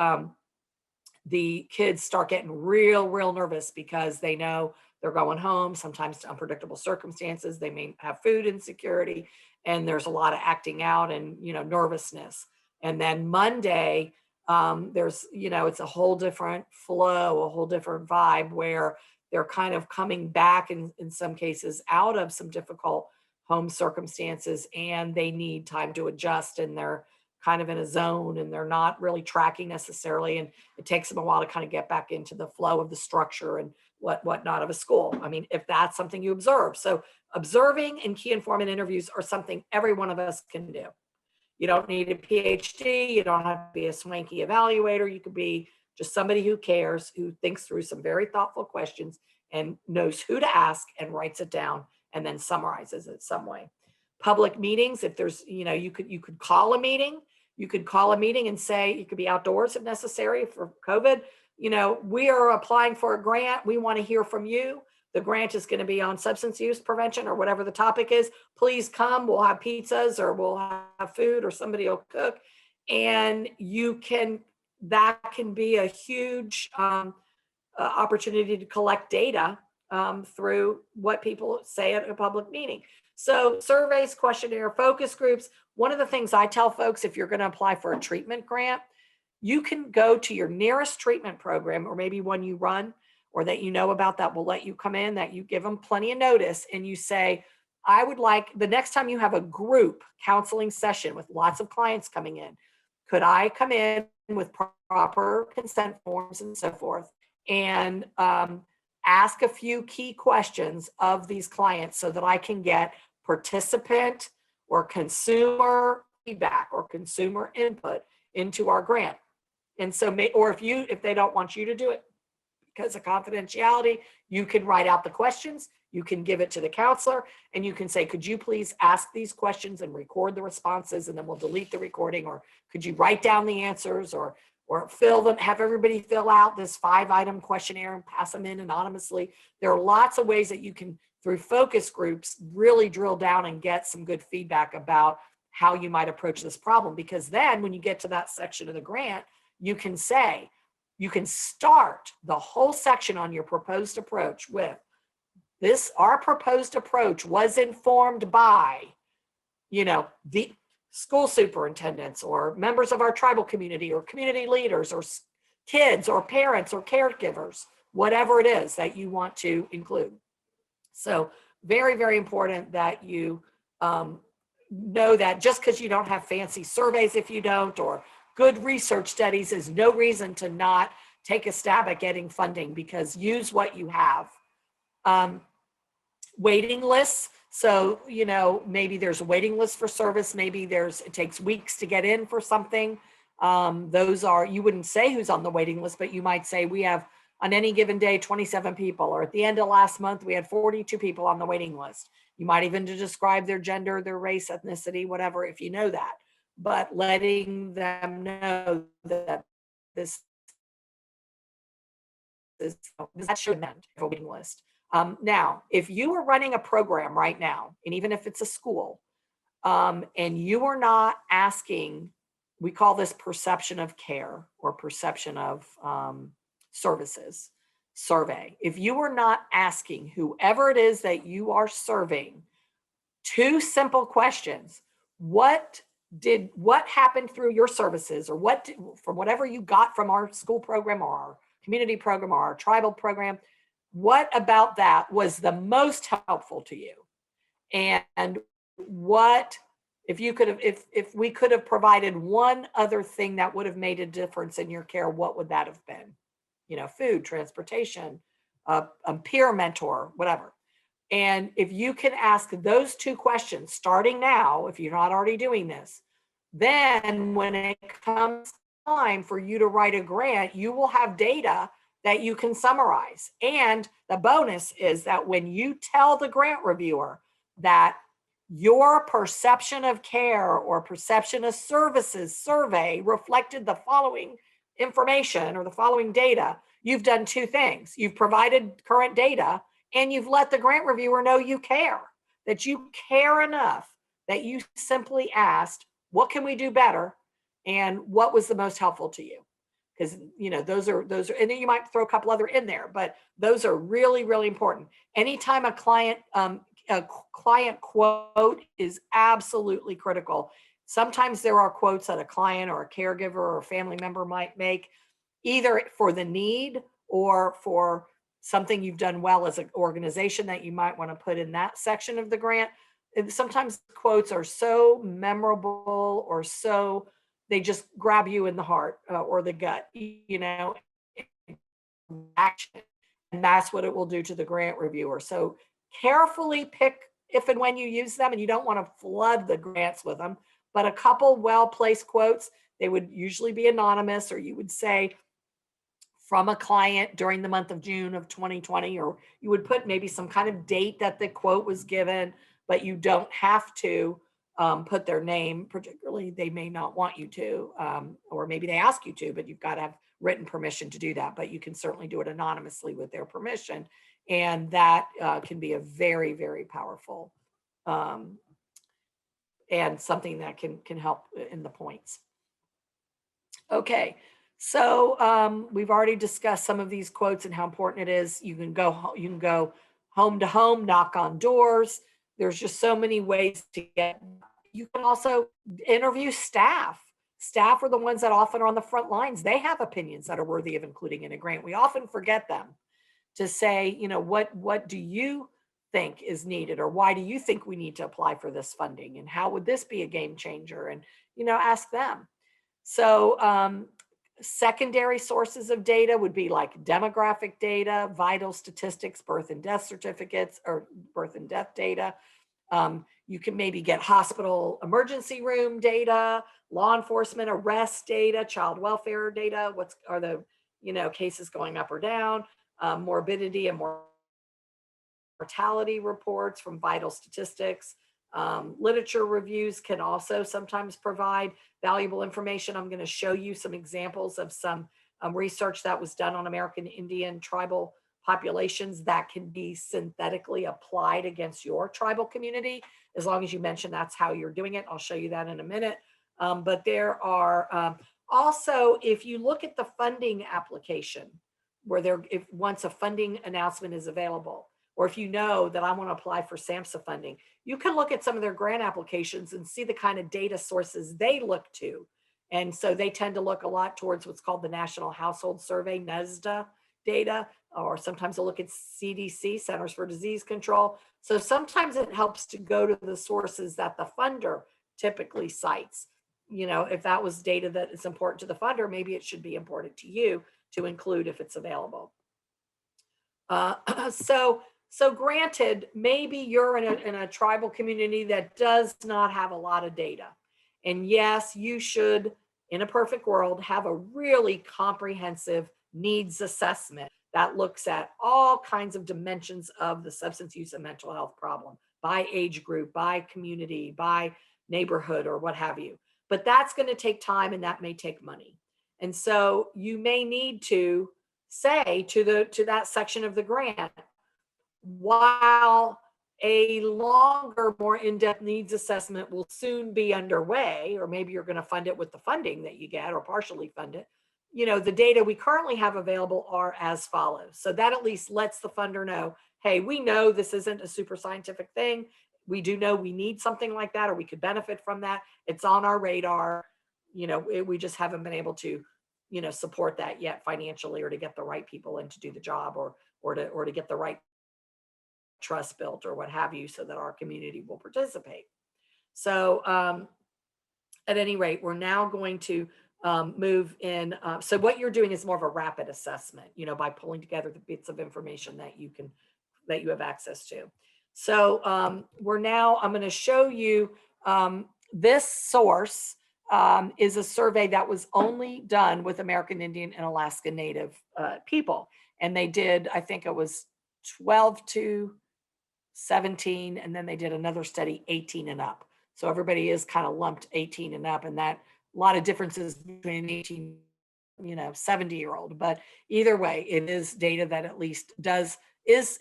Speaker 2: the kids start getting real nervous because they know they're going home, sometimes to unpredictable circumstances. They may have food insecurity, and there's a lot of acting out and, nervousness. And then Monday, there's, it's a whole different flow, a whole different vibe, where they're kind of coming back in some cases out of some difficult home circumstances, and they need time to adjust, and they're kind of in a zone, and they're not really tracking necessarily. And it takes them a while to kind of get back into the flow of the structure and whatnot of a school. I mean, if that's something you observe. So observing and key informant interviews are something every one of us can do. You don't need a PhD. You don't have to be a swanky evaluator. You could be just somebody who cares, who thinks through some very thoughtful questions and knows who to ask and writes it down and then summarizes it some way. Public meetings, if there's, you could call a meeting. You could call a meeting and say, you could be outdoors if necessary for COVID. We are applying for a grant. We want to hear from you. The grant is going to be on substance use prevention or whatever the topic is. Please come. We'll have pizzas, or we'll have food, or somebody will cook. And that can be a huge opportunity to collect data through what people say at a public meeting. So surveys, questionnaire, focus groups. One of the things I tell folks, if you're going to apply for a treatment grant, you can go to your nearest treatment program, or maybe one you run or that you know about that will let you come in, that you give them plenty of notice, and you say, I would like, the next time you have a group counseling session with lots of clients coming in, could I come in with proper consent forms and so forth, and ask a few key questions of these clients so that I can get participant or consumer feedback or consumer input into our grant. And so, or if they don't want you to do it because of confidentiality, you can write out the questions, you can give it to the counselor, and you can say, could you please ask these questions and record the responses, and then we'll delete the recording, or could you write down the answers, or fill them, have everybody fill out this 5-item questionnaire and pass them in anonymously. There are lots of ways that you can, through focus groups, really drill down and get some good feedback about how you might approach this problem. Because then when you get to that section of the grant, you can say, you can start the whole section on your proposed approach with this: our proposed approach was informed by, the school superintendents or members of our tribal community or community leaders or kids or parents or caregivers, whatever it is that you want to include. So very, very important that you know that just because you don't have fancy surveys, if you don't, or good research studies is no reason to not take a stab at getting funding, because use what you have. Waiting lists. So, maybe there's a waiting list for service. Maybe it takes weeks to get in for something. Those are, you wouldn't say who's on the waiting list, but you might say we have on any given day 27 people, or at the end of last month we had 42 people on the waiting list. You might even describe their gender, their race, ethnicity, whatever, if you know that. But letting them know that this is that should meant a waiting list. Now, if you are running a program right now, and even if it's a school, and you are not asking, we call this perception of care or perception of services survey. If you are not asking whoever it is that you are serving 2 simple questions, what happened through your services, or from whatever you got from our school program or our community program or our tribal program, what about that was the most helpful to you? And what, if we could have provided one other thing that would have made a difference in your care, what would that have been? Food, transportation, a peer mentor, whatever. And if you can ask those 2 questions starting now, if you're not already doing this, then when it comes time for you to write a grant, you will have data that you can summarize. And the bonus is that when you tell the grant reviewer that your perception of care or perception of services survey reflected the following information or the following data, you've done 2 things. You've provided current data, and you've let the grant reviewer know you care, that you care enough that you simply asked, what can we do better? And what was the most helpful to you? Because, those are, and then you might throw a couple other in there, but those are really, really important. Anytime a client quote is absolutely critical. Sometimes there are quotes that a client or a caregiver or a family member might make, either for the need or for something you've done well as an organization that you might want to put in that section of the grant. And sometimes quotes are so memorable, or so they just grab you in the heart or the gut, action. And that's what it will do to the grant reviewer. So carefully pick if and when you use them, and you don't want to flood the grants with them, but a couple well-placed quotes, they would usually be anonymous, or you would say, from a client during the month of June of 2020, or you would put maybe some kind of date that the quote was given, but you don't have to put their name, particularly they may not want you to, or maybe they ask you to, but you've got to have written permission to do that, but you can certainly do it anonymously with their permission. And that can be a very, very powerful and something that can help in the points. Okay. So we've already discussed some of these quotes and how important it is. You can go home to home, knock on doors. There's just so many ways to get. You can also interview staff. Staff are the ones that often are on the front lines. They have opinions that are worthy of including in a grant. We often forget them to say, what do you think is needed, or why do you think we need to apply for this funding, and how would this be a game changer? And ask them. So secondary sources of data would be like demographic data, vital statistics, birth and death certificates, or birth and death data. You can maybe get hospital emergency room data, law enforcement arrest data, child welfare data. What are the cases going up or down? Morbidity and mortality reports from vital statistics. Literature reviews can also sometimes provide valuable information. I'm going to show you some examples of some research that was done on American Indian tribal populations that can be synthetically applied against your tribal community, as long as you mention that's how you're doing it. I'll show you that in a minute. But there are also, if you look at the funding application, where once a funding announcement is available, or if you know that I want to apply for SAMHSA funding, you can look at some of their grant applications and see the kind of data sources they look to. And so they tend to look a lot towards what's called the National Household Survey, NSDA data, or sometimes they'll look at CDC, Centers for Disease Control. So sometimes it helps to go to the sources that the funder typically cites. if that was data that is important to the funder, maybe it should be important to you to include if it's available. So granted, maybe you're in a tribal community that does not have a lot of data. And yes, you should, in a perfect world, have a really comprehensive needs assessment that looks at all kinds of dimensions of the substance use and mental health problem by age group, by community, by neighborhood, or what have you. But that's going to take time and that may take money. And so you may need to say to that section of the grant, while a longer, more in-depth needs assessment will soon be underway, or maybe you're going to fund it with the funding that you get or partially fund it, the data we currently have available are as follows. So that at least lets the funder know, hey, we know this isn't a super scientific thing. We do know we need something like that, or we could benefit from that. It's on our radar. We just haven't been able to, support that yet financially, or to get the right people in to do the job, or to get the right trust built, or what have you, so that our community will participate. So at any rate, we're now going to move in. So what you're doing is more of a rapid assessment, by pulling together the bits of information that you have access to. So I'm going to show you this source is a survey that was only done with American Indian and Alaska Native people. And they did, I think it was 12 to 17, and then they did another study 18 and up. So everybody is kind of lumped 18 and up, and that a lot of differences between 18, 70-year-old. But either way, it is data that at least it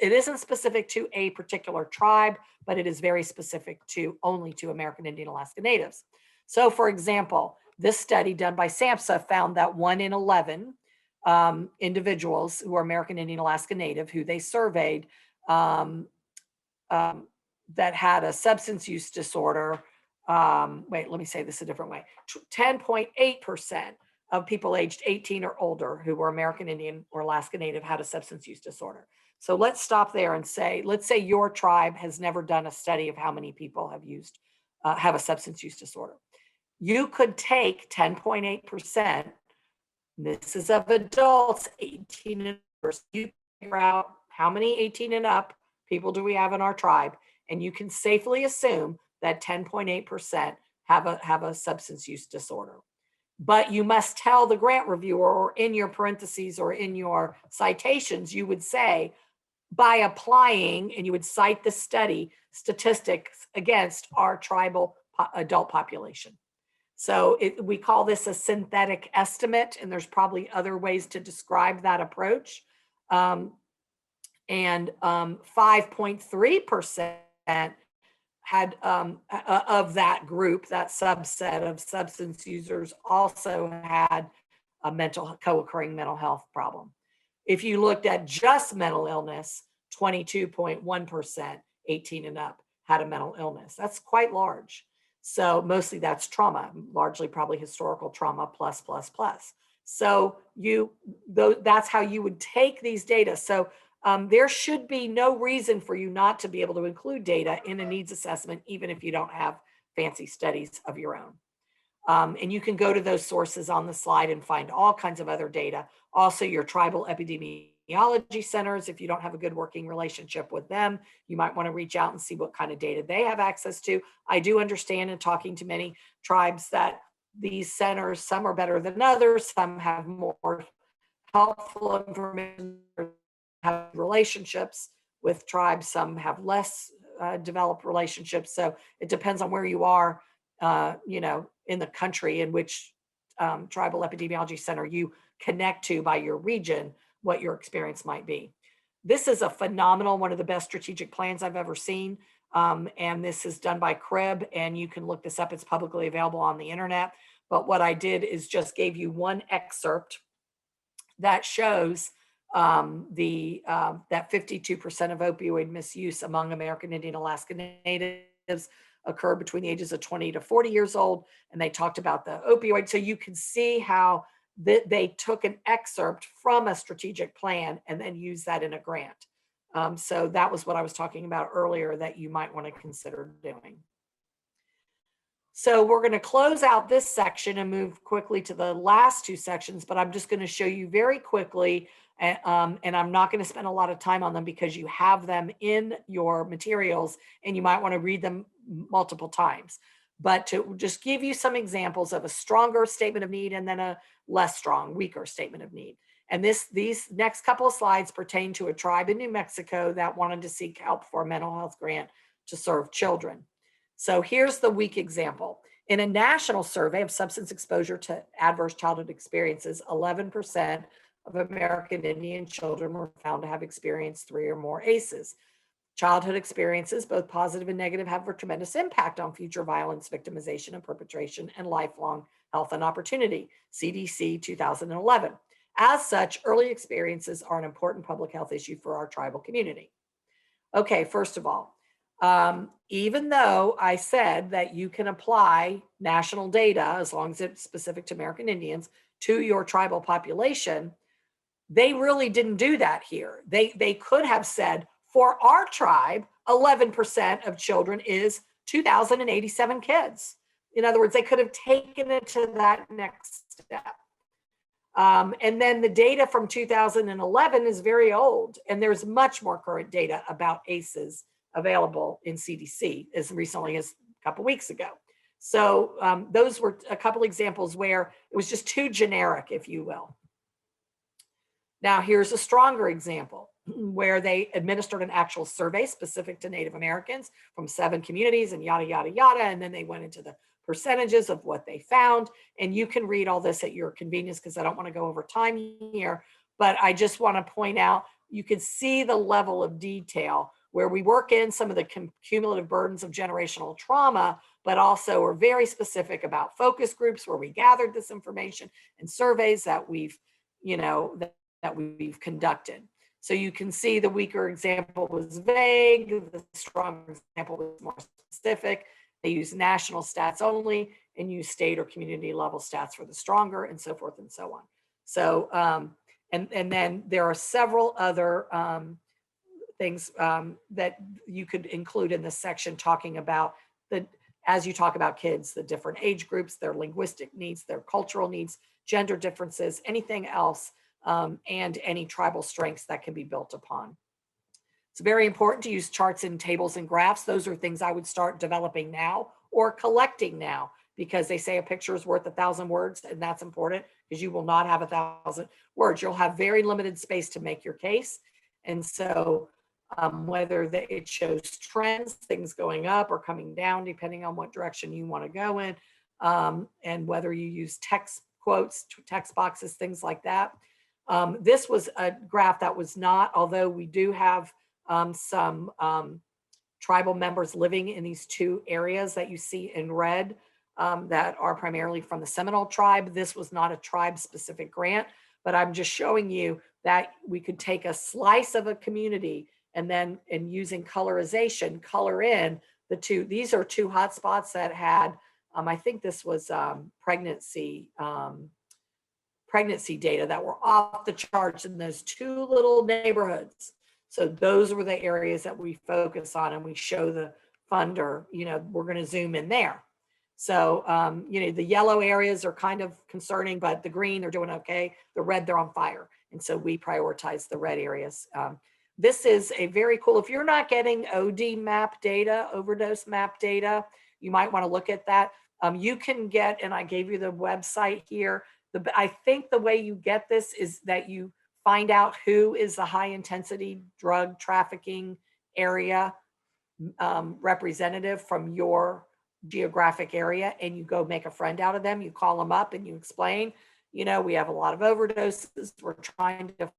Speaker 2: isn't specific to a particular tribe, but it is very specific only to American Indian Alaska Natives. So for example, this study done by SAMHSA found that 1 in 11 individuals who are American Indian Alaska Native, who they surveyed, that had a substance use disorder. Wait, let me say this a different way. 10.8% of people aged 18 or older who were American Indian or Alaska Native had a substance use disorder. So let's stop there and let's say your tribe has never done a study of how many people have a substance use disorder. You could take 10.8%. This is of adults 18 and over. You figure out how many 18 and up people do we have in our tribe, and you can safely assume that 10.8% have a substance use disorder. But you must tell the grant reviewer, or in your parentheses or in your citations, you would say, by applying, and you would cite the study statistics against our tribal adult population. So we call this a synthetic estimate, and there's probably other ways to describe that approach. And 5.3% had of that group, that subset of substance users, also had a co-occurring mental health problem. If you looked at just mental illness, 22.1%, 18 and up, had a mental illness. That's quite large. So mostly that's trauma, largely probably historical trauma plus. So that's how you would take these data. So there should be no reason for you not to be able to include data in a needs assessment, even if you don't have fancy studies of your own. And you can go to those sources on the slide and find all kinds of other data. Also, your tribal epidemiology centers, if you don't have a good working relationship with them, you might want to reach out and see what kind of data they have access to. I do understand, in talking to many tribes, that these centers, some are better than others, some have more helpful information, have relationships with tribes, some have less developed relationships. So it depends on where you are, in the country, in which tribal epidemiology center you connect to by your region, what your experience might be. This is a phenomenal, one of the best strategic plans I've ever seen. And this is done by CRIB, and you can look this up. It's publicly available on the internet. But what I did is just gave you one excerpt that shows that 52% of opioid misuse among American Indian Alaska Natives occurred between the ages of 20 to 40 years old. And they talked about the opioid. So you can see how they took an excerpt from a strategic plan and then used that in a grant. So that was what I was talking about earlier that you might want to consider doing. So we're going to close out this section and move quickly to the last two sections, but I'm just going to show you very quickly, and I'm not going to spend a lot of time on them because you have them in your materials and you might want to read them multiple times. But to just give you some examples of a stronger statement of need and then a less strong, weaker statement of need. And these next couple of slides pertain to a tribe in New Mexico that wanted to seek help for a mental health grant to serve children. So here's the weak example. In a national survey of substance exposure to adverse childhood experiences, 11% of American Indian children were found to have experienced 3 or more ACEs. Childhood experiences, both positive and negative, have a tremendous impact on future violence, victimization, and perpetration, and lifelong health and opportunity, CDC 2011. As such, early experiences are an important public health issue for our tribal community. Okay, first of all, even though I said that you can apply national data, as long as it's specific to American Indians, to your tribal population, they really didn't do that here. They could have said, for our tribe, 11% of children is 2,087 kids. In other words, they could have taken it to that next step. And then the data from 2011 is very old, and there's much more current data about ACEs available in CDC as recently as a couple weeks ago. So those were a couple examples where it was just too generic, if you will. Now here's a stronger example where they administered an actual survey specific to Native Americans from 7 communities and yada, yada, yada. And then they went into the percentages of what they found. And you can read all this at your convenience because I don't want to go over time here, but I just want to point out, you can see the level of detail where we work in some of the cumulative burdens of generational trauma, but also are very specific about focus groups where we gathered this information and surveys that we've, that we've conducted. So you can see the weaker example was vague, the stronger example was more specific. They use national stats only and use state or community level stats for the stronger, and so forth and so on. So, and then there are several other things that you could include in this section talking about as you talk about kids, the different age groups, their linguistic needs, their cultural needs, gender differences, anything else, and any tribal strengths that can be built upon. It's very important to use charts and tables and graphs. Those are things I would start developing now or collecting now, because they say a picture is worth 1,000 words, and that's important because you will not have 1,000 words. You'll have very limited space to make your case. And so whether it shows trends, things going up or coming down, depending on what direction you want to go in, and whether you use text quotes, text boxes, things like that. This was a graph that was not, although we do have some tribal members living in these 2 areas that you see in red that are primarily from the Seminole tribe. This was not a tribe specific grant, but I'm just showing you that we could take a slice of a community and then using colorization, color in the 2. These are 2 hotspots that had, I think this was pregnancy data that were off the charts in those 2 little neighborhoods. So those were the areas that we focus on, and we show the funder, we're going to zoom in there. So, the yellow areas are kind of concerning, but the green, they're doing okay. The red, they're on fire. And so we prioritize the red areas. This is a very cool, if you're not getting OD map data, overdose map data, you might want to look at that. You can get, and I gave you the website here. I think the way you get this is that you find out who is the high intensity drug trafficking area representative from your geographic area, and you go make a friend out of them. You call them up and you explain, we have a lot of overdoses. We're trying to,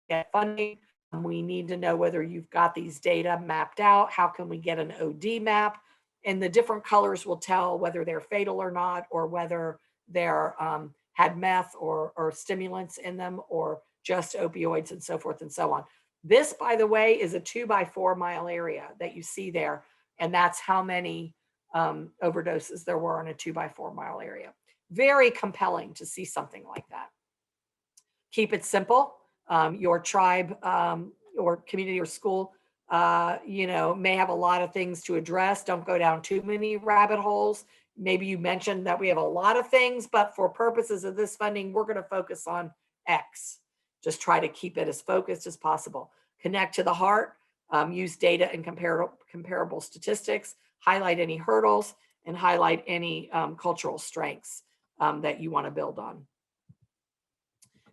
Speaker 2: get funding. We need to know whether you've got these data mapped out. How can we get an OD map? And the different colors will tell whether they're fatal or not, or whether they're had meth or stimulants in them, or just opioids, and so forth and so on. This, by the way, is a 2-by-4 mile area that you see there. And that's how many overdoses there were in a 2-by-4 mile area. Very compelling to see something like that. Keep it simple. Your tribe or community or school may have a lot of things to address. Don't go down too many rabbit holes. Maybe you mentioned that we have a lot of things, but for purposes of this funding, we're going to focus on X. Just try to keep it as focused as possible. Connect to the heart, use data and comparable statistics, highlight any hurdles, and highlight any cultural strengths that you want to build on.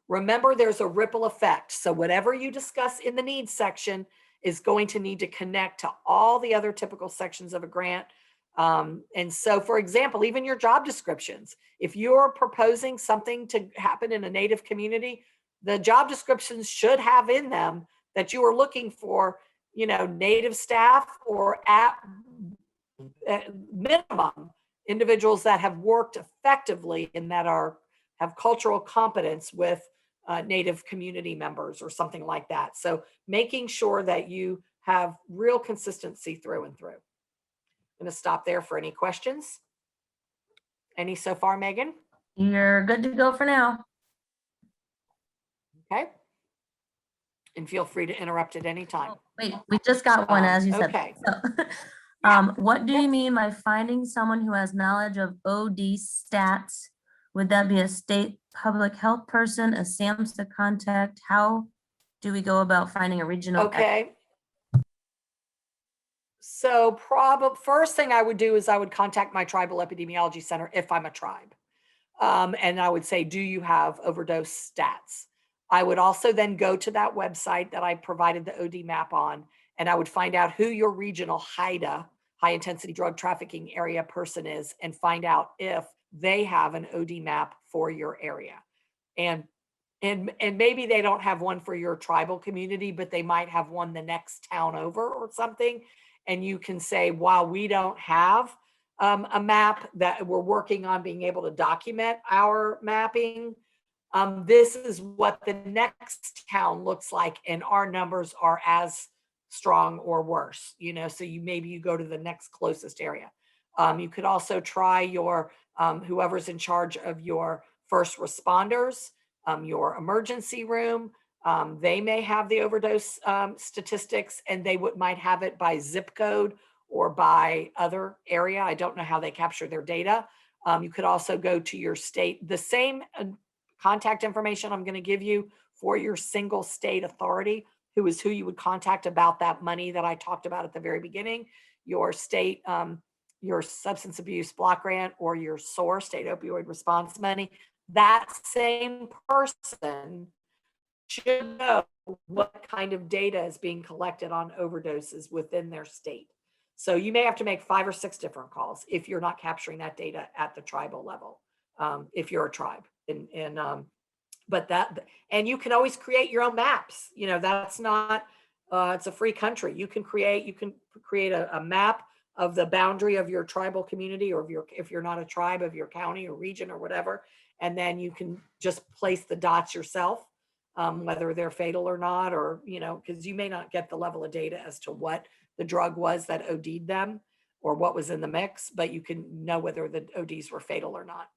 Speaker 2: Remember, there's a ripple effect. So whatever you discuss in the needs section is going to need to connect to all the other typical sections of a grant. And so, for example, even your job descriptions, if you're proposing something to happen in a Native community, the job descriptions should have in them that you are looking for, Native staff, or at minimum individuals that have worked effectively and that have cultural competence with Native community members or something like that. So making sure that you have real consistency through and through. I'm going to stop there for any questions. Any so far, Megan?
Speaker 1: You're good to go for now.
Speaker 2: Okay. And feel free to interrupt at any time.
Speaker 1: Oh, wait, we just got one, as you said.
Speaker 2: Okay.
Speaker 1: So, what do you mean by finding someone who has knowledge of OD stats? Would that be a state public health person, a SAMHSA contact? How do we go about finding a regional?
Speaker 2: Okay. So first thing I would do is I would contact my tribal epidemiology center if I'm a tribe. And I would say, do you have overdose stats? I would also then go to that website that I provided the OD map on, and I would find out who your regional HIDA, high intensity drug trafficking area person is, and find out if they have an OD map for your area. And maybe they don't have one for your tribal community, but they might have one the next town over or something. And you can say, while we don't have a map, that we're working on being able to document our mapping, this is what the next town looks like, and our numbers are as strong or worse, so maybe you go to the next closest area. You could also try your whoever's in charge of your first responders, your emergency room. They may have the overdose statistics, and they might have it by zip code or by other area. I don't know how they capture their data. You could also go to your state, the same contact information I'm going to give you for your single state authority, who you would contact about that money that I talked about at the very beginning, your state, your substance abuse block grant, or your SOAR, state opioid response money. That same person should know what kind of data is being collected on overdoses within their state. So you may have to make 5 or 6 different calls if you're not capturing that data at the tribal level, if you're a tribe. And you can always create your own maps. That's not, it's a free country. You can create a map of the boundary of your tribal community, or if you're not a tribe, of your county or region or whatever. And then you can just place the dots yourself, whether they're fatal or not, or, because you may not get the level of data as to what the drug was that OD'd them or what was in the mix, but you can know whether the ODs were fatal or not.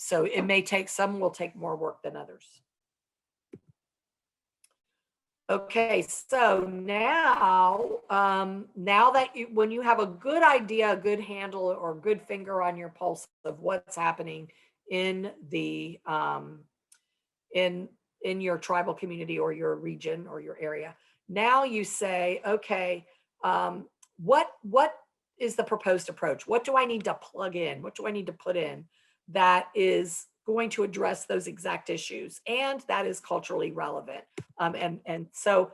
Speaker 2: So it may take, some will take more work than others. Okay, so now that when you have a good idea, a good handle, or a good finger on your pulse of what's happening in the in your tribal community or your region or your area, now you say, okay, what is the proposed approach? What do I need to plug in? What do I need to put in that is going to address those exact issues and that is culturally relevant? So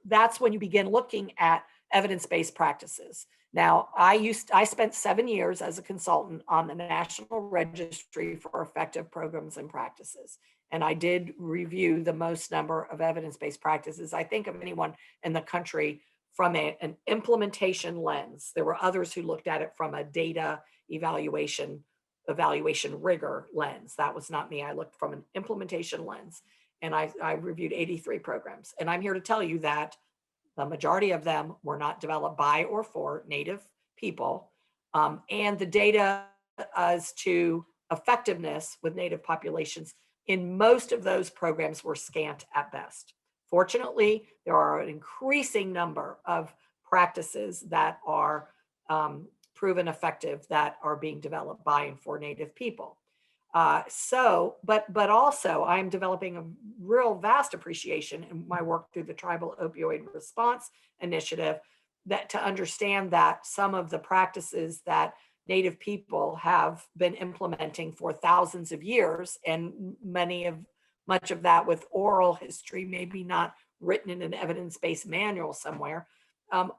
Speaker 2: that's when you begin looking at evidence-based practices. Now, I spent 7 years as a consultant on the National Registry for Effective Programs and Practices. And I did review the most number of evidence-based practices, I think, of anyone in the country from an implementation lens. There were others who looked at it from a data evaluation rigor lens. That was not me. I looked from an implementation lens, and I reviewed 83 programs. And I'm here to tell you that the majority of them were not developed by or for Native people. And the data as to effectiveness with Native populations in most of those programs were scant at best. Fortunately, there are an increasing number of practices that are proven effective that are being developed by and for Native people. But also I'm developing a real vast appreciation in my work through the Tribal Opioid Response Initiative, that to understand that some of the practices that Native people have been implementing for thousands of years, and much of that with oral history, maybe not written in an evidence-based manual somewhere,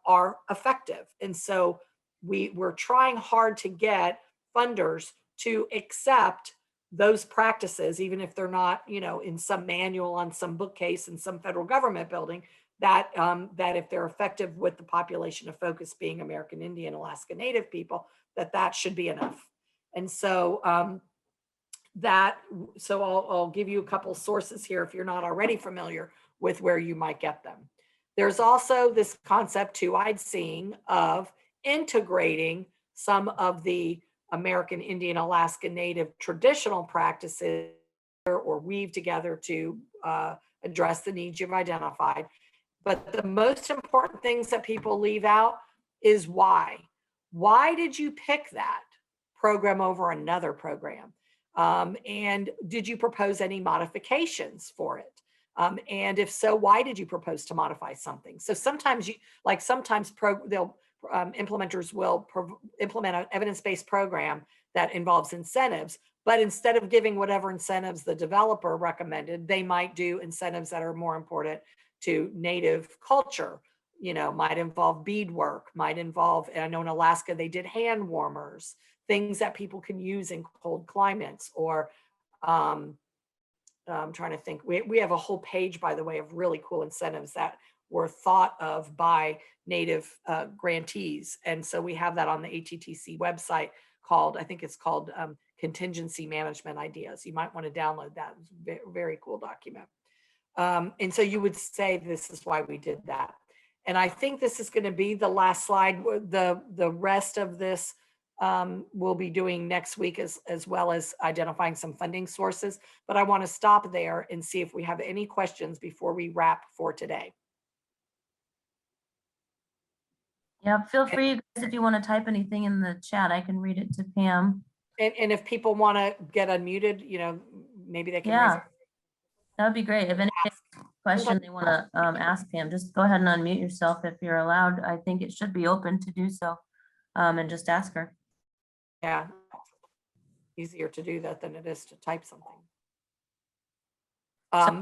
Speaker 2: are effective. And so we're trying hard to get funders to accept those practices, even if they're not, in some manual on some bookcase in some federal government building, that if they're effective with the population of focus being American Indian, Alaska Native people, that should be enough. And so I'll give you a couple sources here if you're not already familiar with where you might get them. There's also this concept too I'd seen of integrating some of the American Indian, Alaska Native traditional practices or weave together to address the needs you've identified. But the most important things that people leave out is why. Why did you pick that program over another program? And did you propose any modifications for it? And if so, why did you propose to modify something? So sometimes implementers will implement an evidence-based program that involves incentives, but instead of giving whatever incentives the developer recommended, they might do incentives that are more important to Native culture. Might involve beadwork, might involve, and I know in Alaska they did hand warmers, things that people can use in cold climates, or I'm trying to think. We have a whole page, by the way, of really cool incentives that were thought of by Native grantees. And so we have that on the ATTC website I think it's called Contingency Management Ideas. You might want to download that. It's a very cool document. And so you would say this is why we did that. And I think this is going to be the last slide. The rest of this we'll be doing next week, as well as identifying some funding sources. But I want to stop there and see if we have any questions before we wrap for today.
Speaker 1: Yeah, feel free, guys, if you want to type anything in the chat, I can read it to Pam.
Speaker 2: And if people want to get unmuted, maybe they can.
Speaker 1: Yeah, that would be great. If any question they want to ask Pam, just go ahead and unmute yourself if you're allowed. I think it should be open to do so, and just ask her.
Speaker 2: Yeah, easier to do that than it is to type something.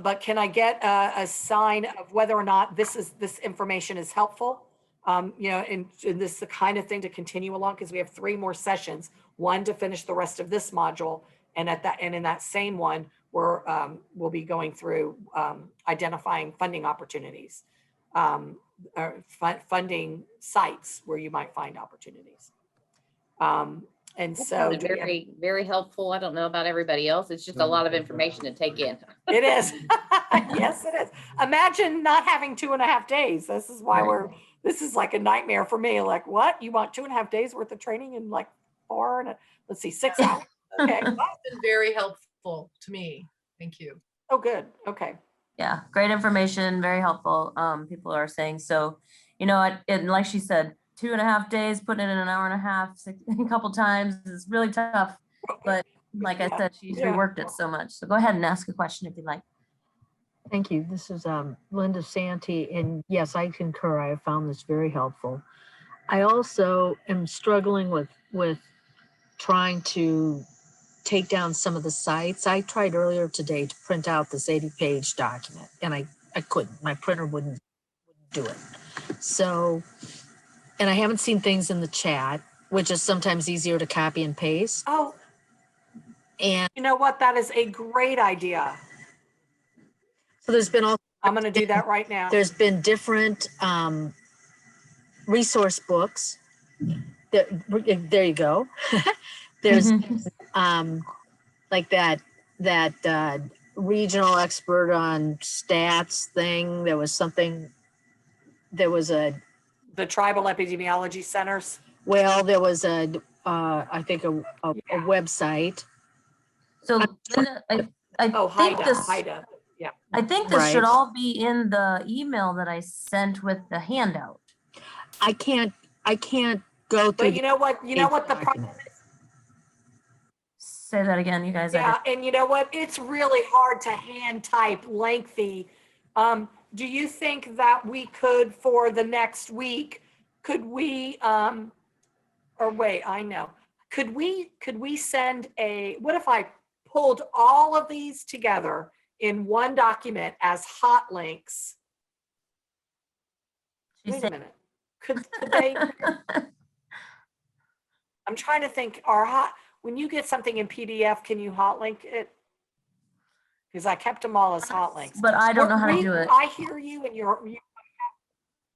Speaker 2: But can I get a sign of whether or not this information is helpful? And this is the kind of thing to continue along, because we have 3 more sessions, one to finish the rest of this module, and in that same one, we'll be going through identifying funding opportunities, or funding sites where you might find opportunities. And so
Speaker 3: very, very helpful. I don't know about everybody else. It's just a lot of information to take in.
Speaker 2: It is. Yes, it is. Imagine not having 2.5 days. This is why this is like a nightmare for me. Like, what? You want 2.5 days worth of training in like 6 hours? Okay.
Speaker 4: That's been very helpful to me. Thank you.
Speaker 2: Oh, good. Okay.
Speaker 1: Yeah, great information, very helpful. People are saying so, and like she said, 2.5 days, putting it in an hour and a half, a couple times is really tough. But like I said, she's reworked it so much. So go ahead and ask a question if you'd like.
Speaker 5: Thank you. This is Linda Santee, and yes, I concur. I have found this very helpful. I also am struggling with trying to take down some of the sites. I tried earlier today to print out this 80-page document, and I couldn't. My printer wouldn't do it. So, and I haven't seen things in the chat, which is sometimes easier to copy and paste.
Speaker 2: Oh,
Speaker 5: and
Speaker 2: you know what? That is a great idea.
Speaker 5: So there's been all.
Speaker 2: I'm going to do that right now.
Speaker 5: There's been different resource books. There you go. There's like that regional expert on stats thing. There was
Speaker 2: the tribal epidemiology centers.
Speaker 5: Well, there was I think a website.
Speaker 1: So Linda, I think
Speaker 2: Haida.
Speaker 1: I think this should
Speaker 5: Right.
Speaker 1: all be in the email that I sent with the handout.
Speaker 5: I can't go through.
Speaker 2: But you know what the problem
Speaker 5: document.
Speaker 2: is?
Speaker 1: Say that again, you guys.
Speaker 2: Yeah, and you know what? It's really hard to hand type lengthy. Do you think that we could, for the next week, could we, or wait, I know. Could we send what if I pulled all of these together in one document as hot links?
Speaker 1: She
Speaker 2: Wait a
Speaker 1: said-
Speaker 2: minute. Could they, I'm trying to think, when you get something in PDF, can you hot link it? Because I kept them all as hot links.
Speaker 1: But I don't know how to do it.
Speaker 2: I hear you and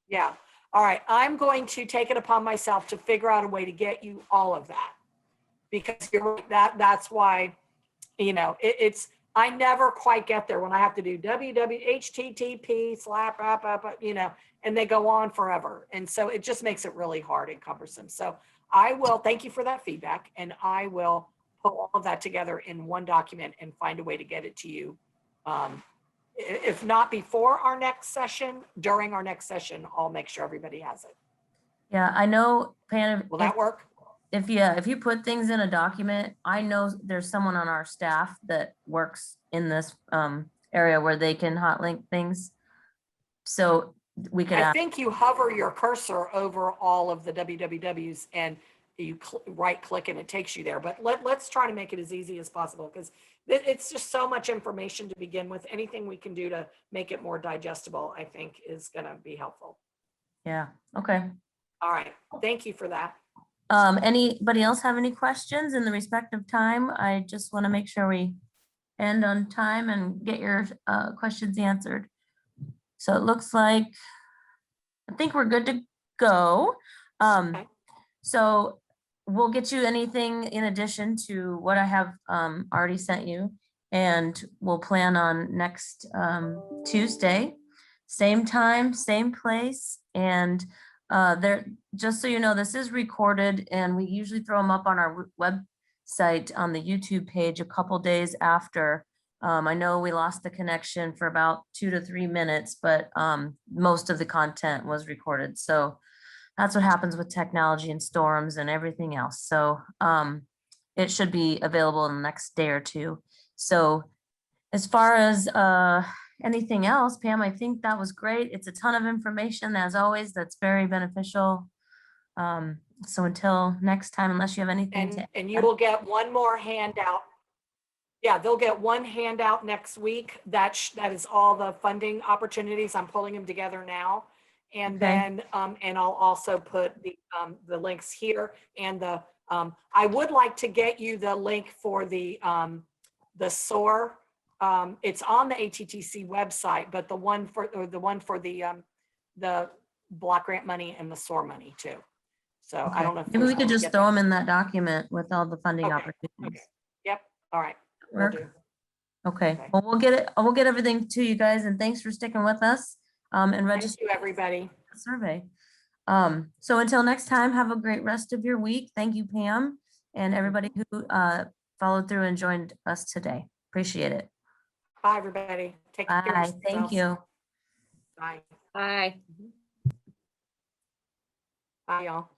Speaker 2: yeah. All right. I'm going to take it upon myself to figure out a way to get you all of that. Because you're right, that's why, it's, I never quite get there when I have to do http and they go on forever. And so it just makes it really hard and cumbersome. So I will thank you for that feedback, and I will put all of that together in one document and find a way to get it to you. If not before our next session, during our next session, I'll make sure everybody has it.
Speaker 1: Yeah, I know, Pam,
Speaker 2: Will that work?
Speaker 1: if you put things in a document, I know there's someone on our staff that works in this area where they can hot link things. So we could
Speaker 2: I
Speaker 1: ask,
Speaker 2: think you hover your cursor over all of the wwws and you right click and it takes you there. But let's try to make it as easy as possible, because it's just so much information to begin with. Anything we can do to make it more digestible, I think, is going to be helpful.
Speaker 1: yeah, okay.
Speaker 2: All right. Thank you for that.
Speaker 1: Anybody else have any questions in the respective time? I just want to make sure we end on time and get your questions answered. So it looks like, I think we're good to go.
Speaker 2: Okay.
Speaker 1: So we'll get you anything in addition to what I have already sent you. And we'll plan on next Tuesday, same time, same place. And just so you know, this is recorded and we usually throw them up on our website on the YouTube page a couple days after. I know we lost the connection for about 2 to 3 minutes, but most of the content was recorded. So that's what happens with technology and storms and everything else. So it should be available in the next day or two. So as far as anything else, Pam, I think that was great. It's a ton of information, as always, that's very beneficial. So until next time, unless you have anything to
Speaker 2: And you will get one more handout. Yeah, they'll get one handout next week. That is all the funding opportunities. I'm pulling them together now. And
Speaker 1: Okay.
Speaker 2: then, and I'll also put the links here and I would like to get you the link for the SOAR. It's on the ATTC website, but the one for the block grant money and the SOAR money too. So I don't know if
Speaker 1: maybe we
Speaker 2: there's
Speaker 1: could
Speaker 2: a way to
Speaker 1: just
Speaker 2: get
Speaker 1: throw
Speaker 2: that.
Speaker 1: them in that document with all the funding
Speaker 2: Okay,
Speaker 1: opportunities.
Speaker 2: okay. Yep. All right. Will
Speaker 1: Work?
Speaker 2: do.
Speaker 1: Okay,
Speaker 2: Okay.
Speaker 1: well, we'll get everything to you guys, and thanks for sticking with us and
Speaker 2: Thank
Speaker 1: registering
Speaker 2: you, everybody.
Speaker 1: the survey. So until next time, have a great rest of your week. Thank you, Pam, and everybody who followed through and joined us today. Appreciate it.
Speaker 2: Bye, everybody. Take care. of
Speaker 1: Bye, thank
Speaker 2: yourselves.
Speaker 1: you.
Speaker 2: Bye.
Speaker 3: Bye.
Speaker 2: Bye, y'all.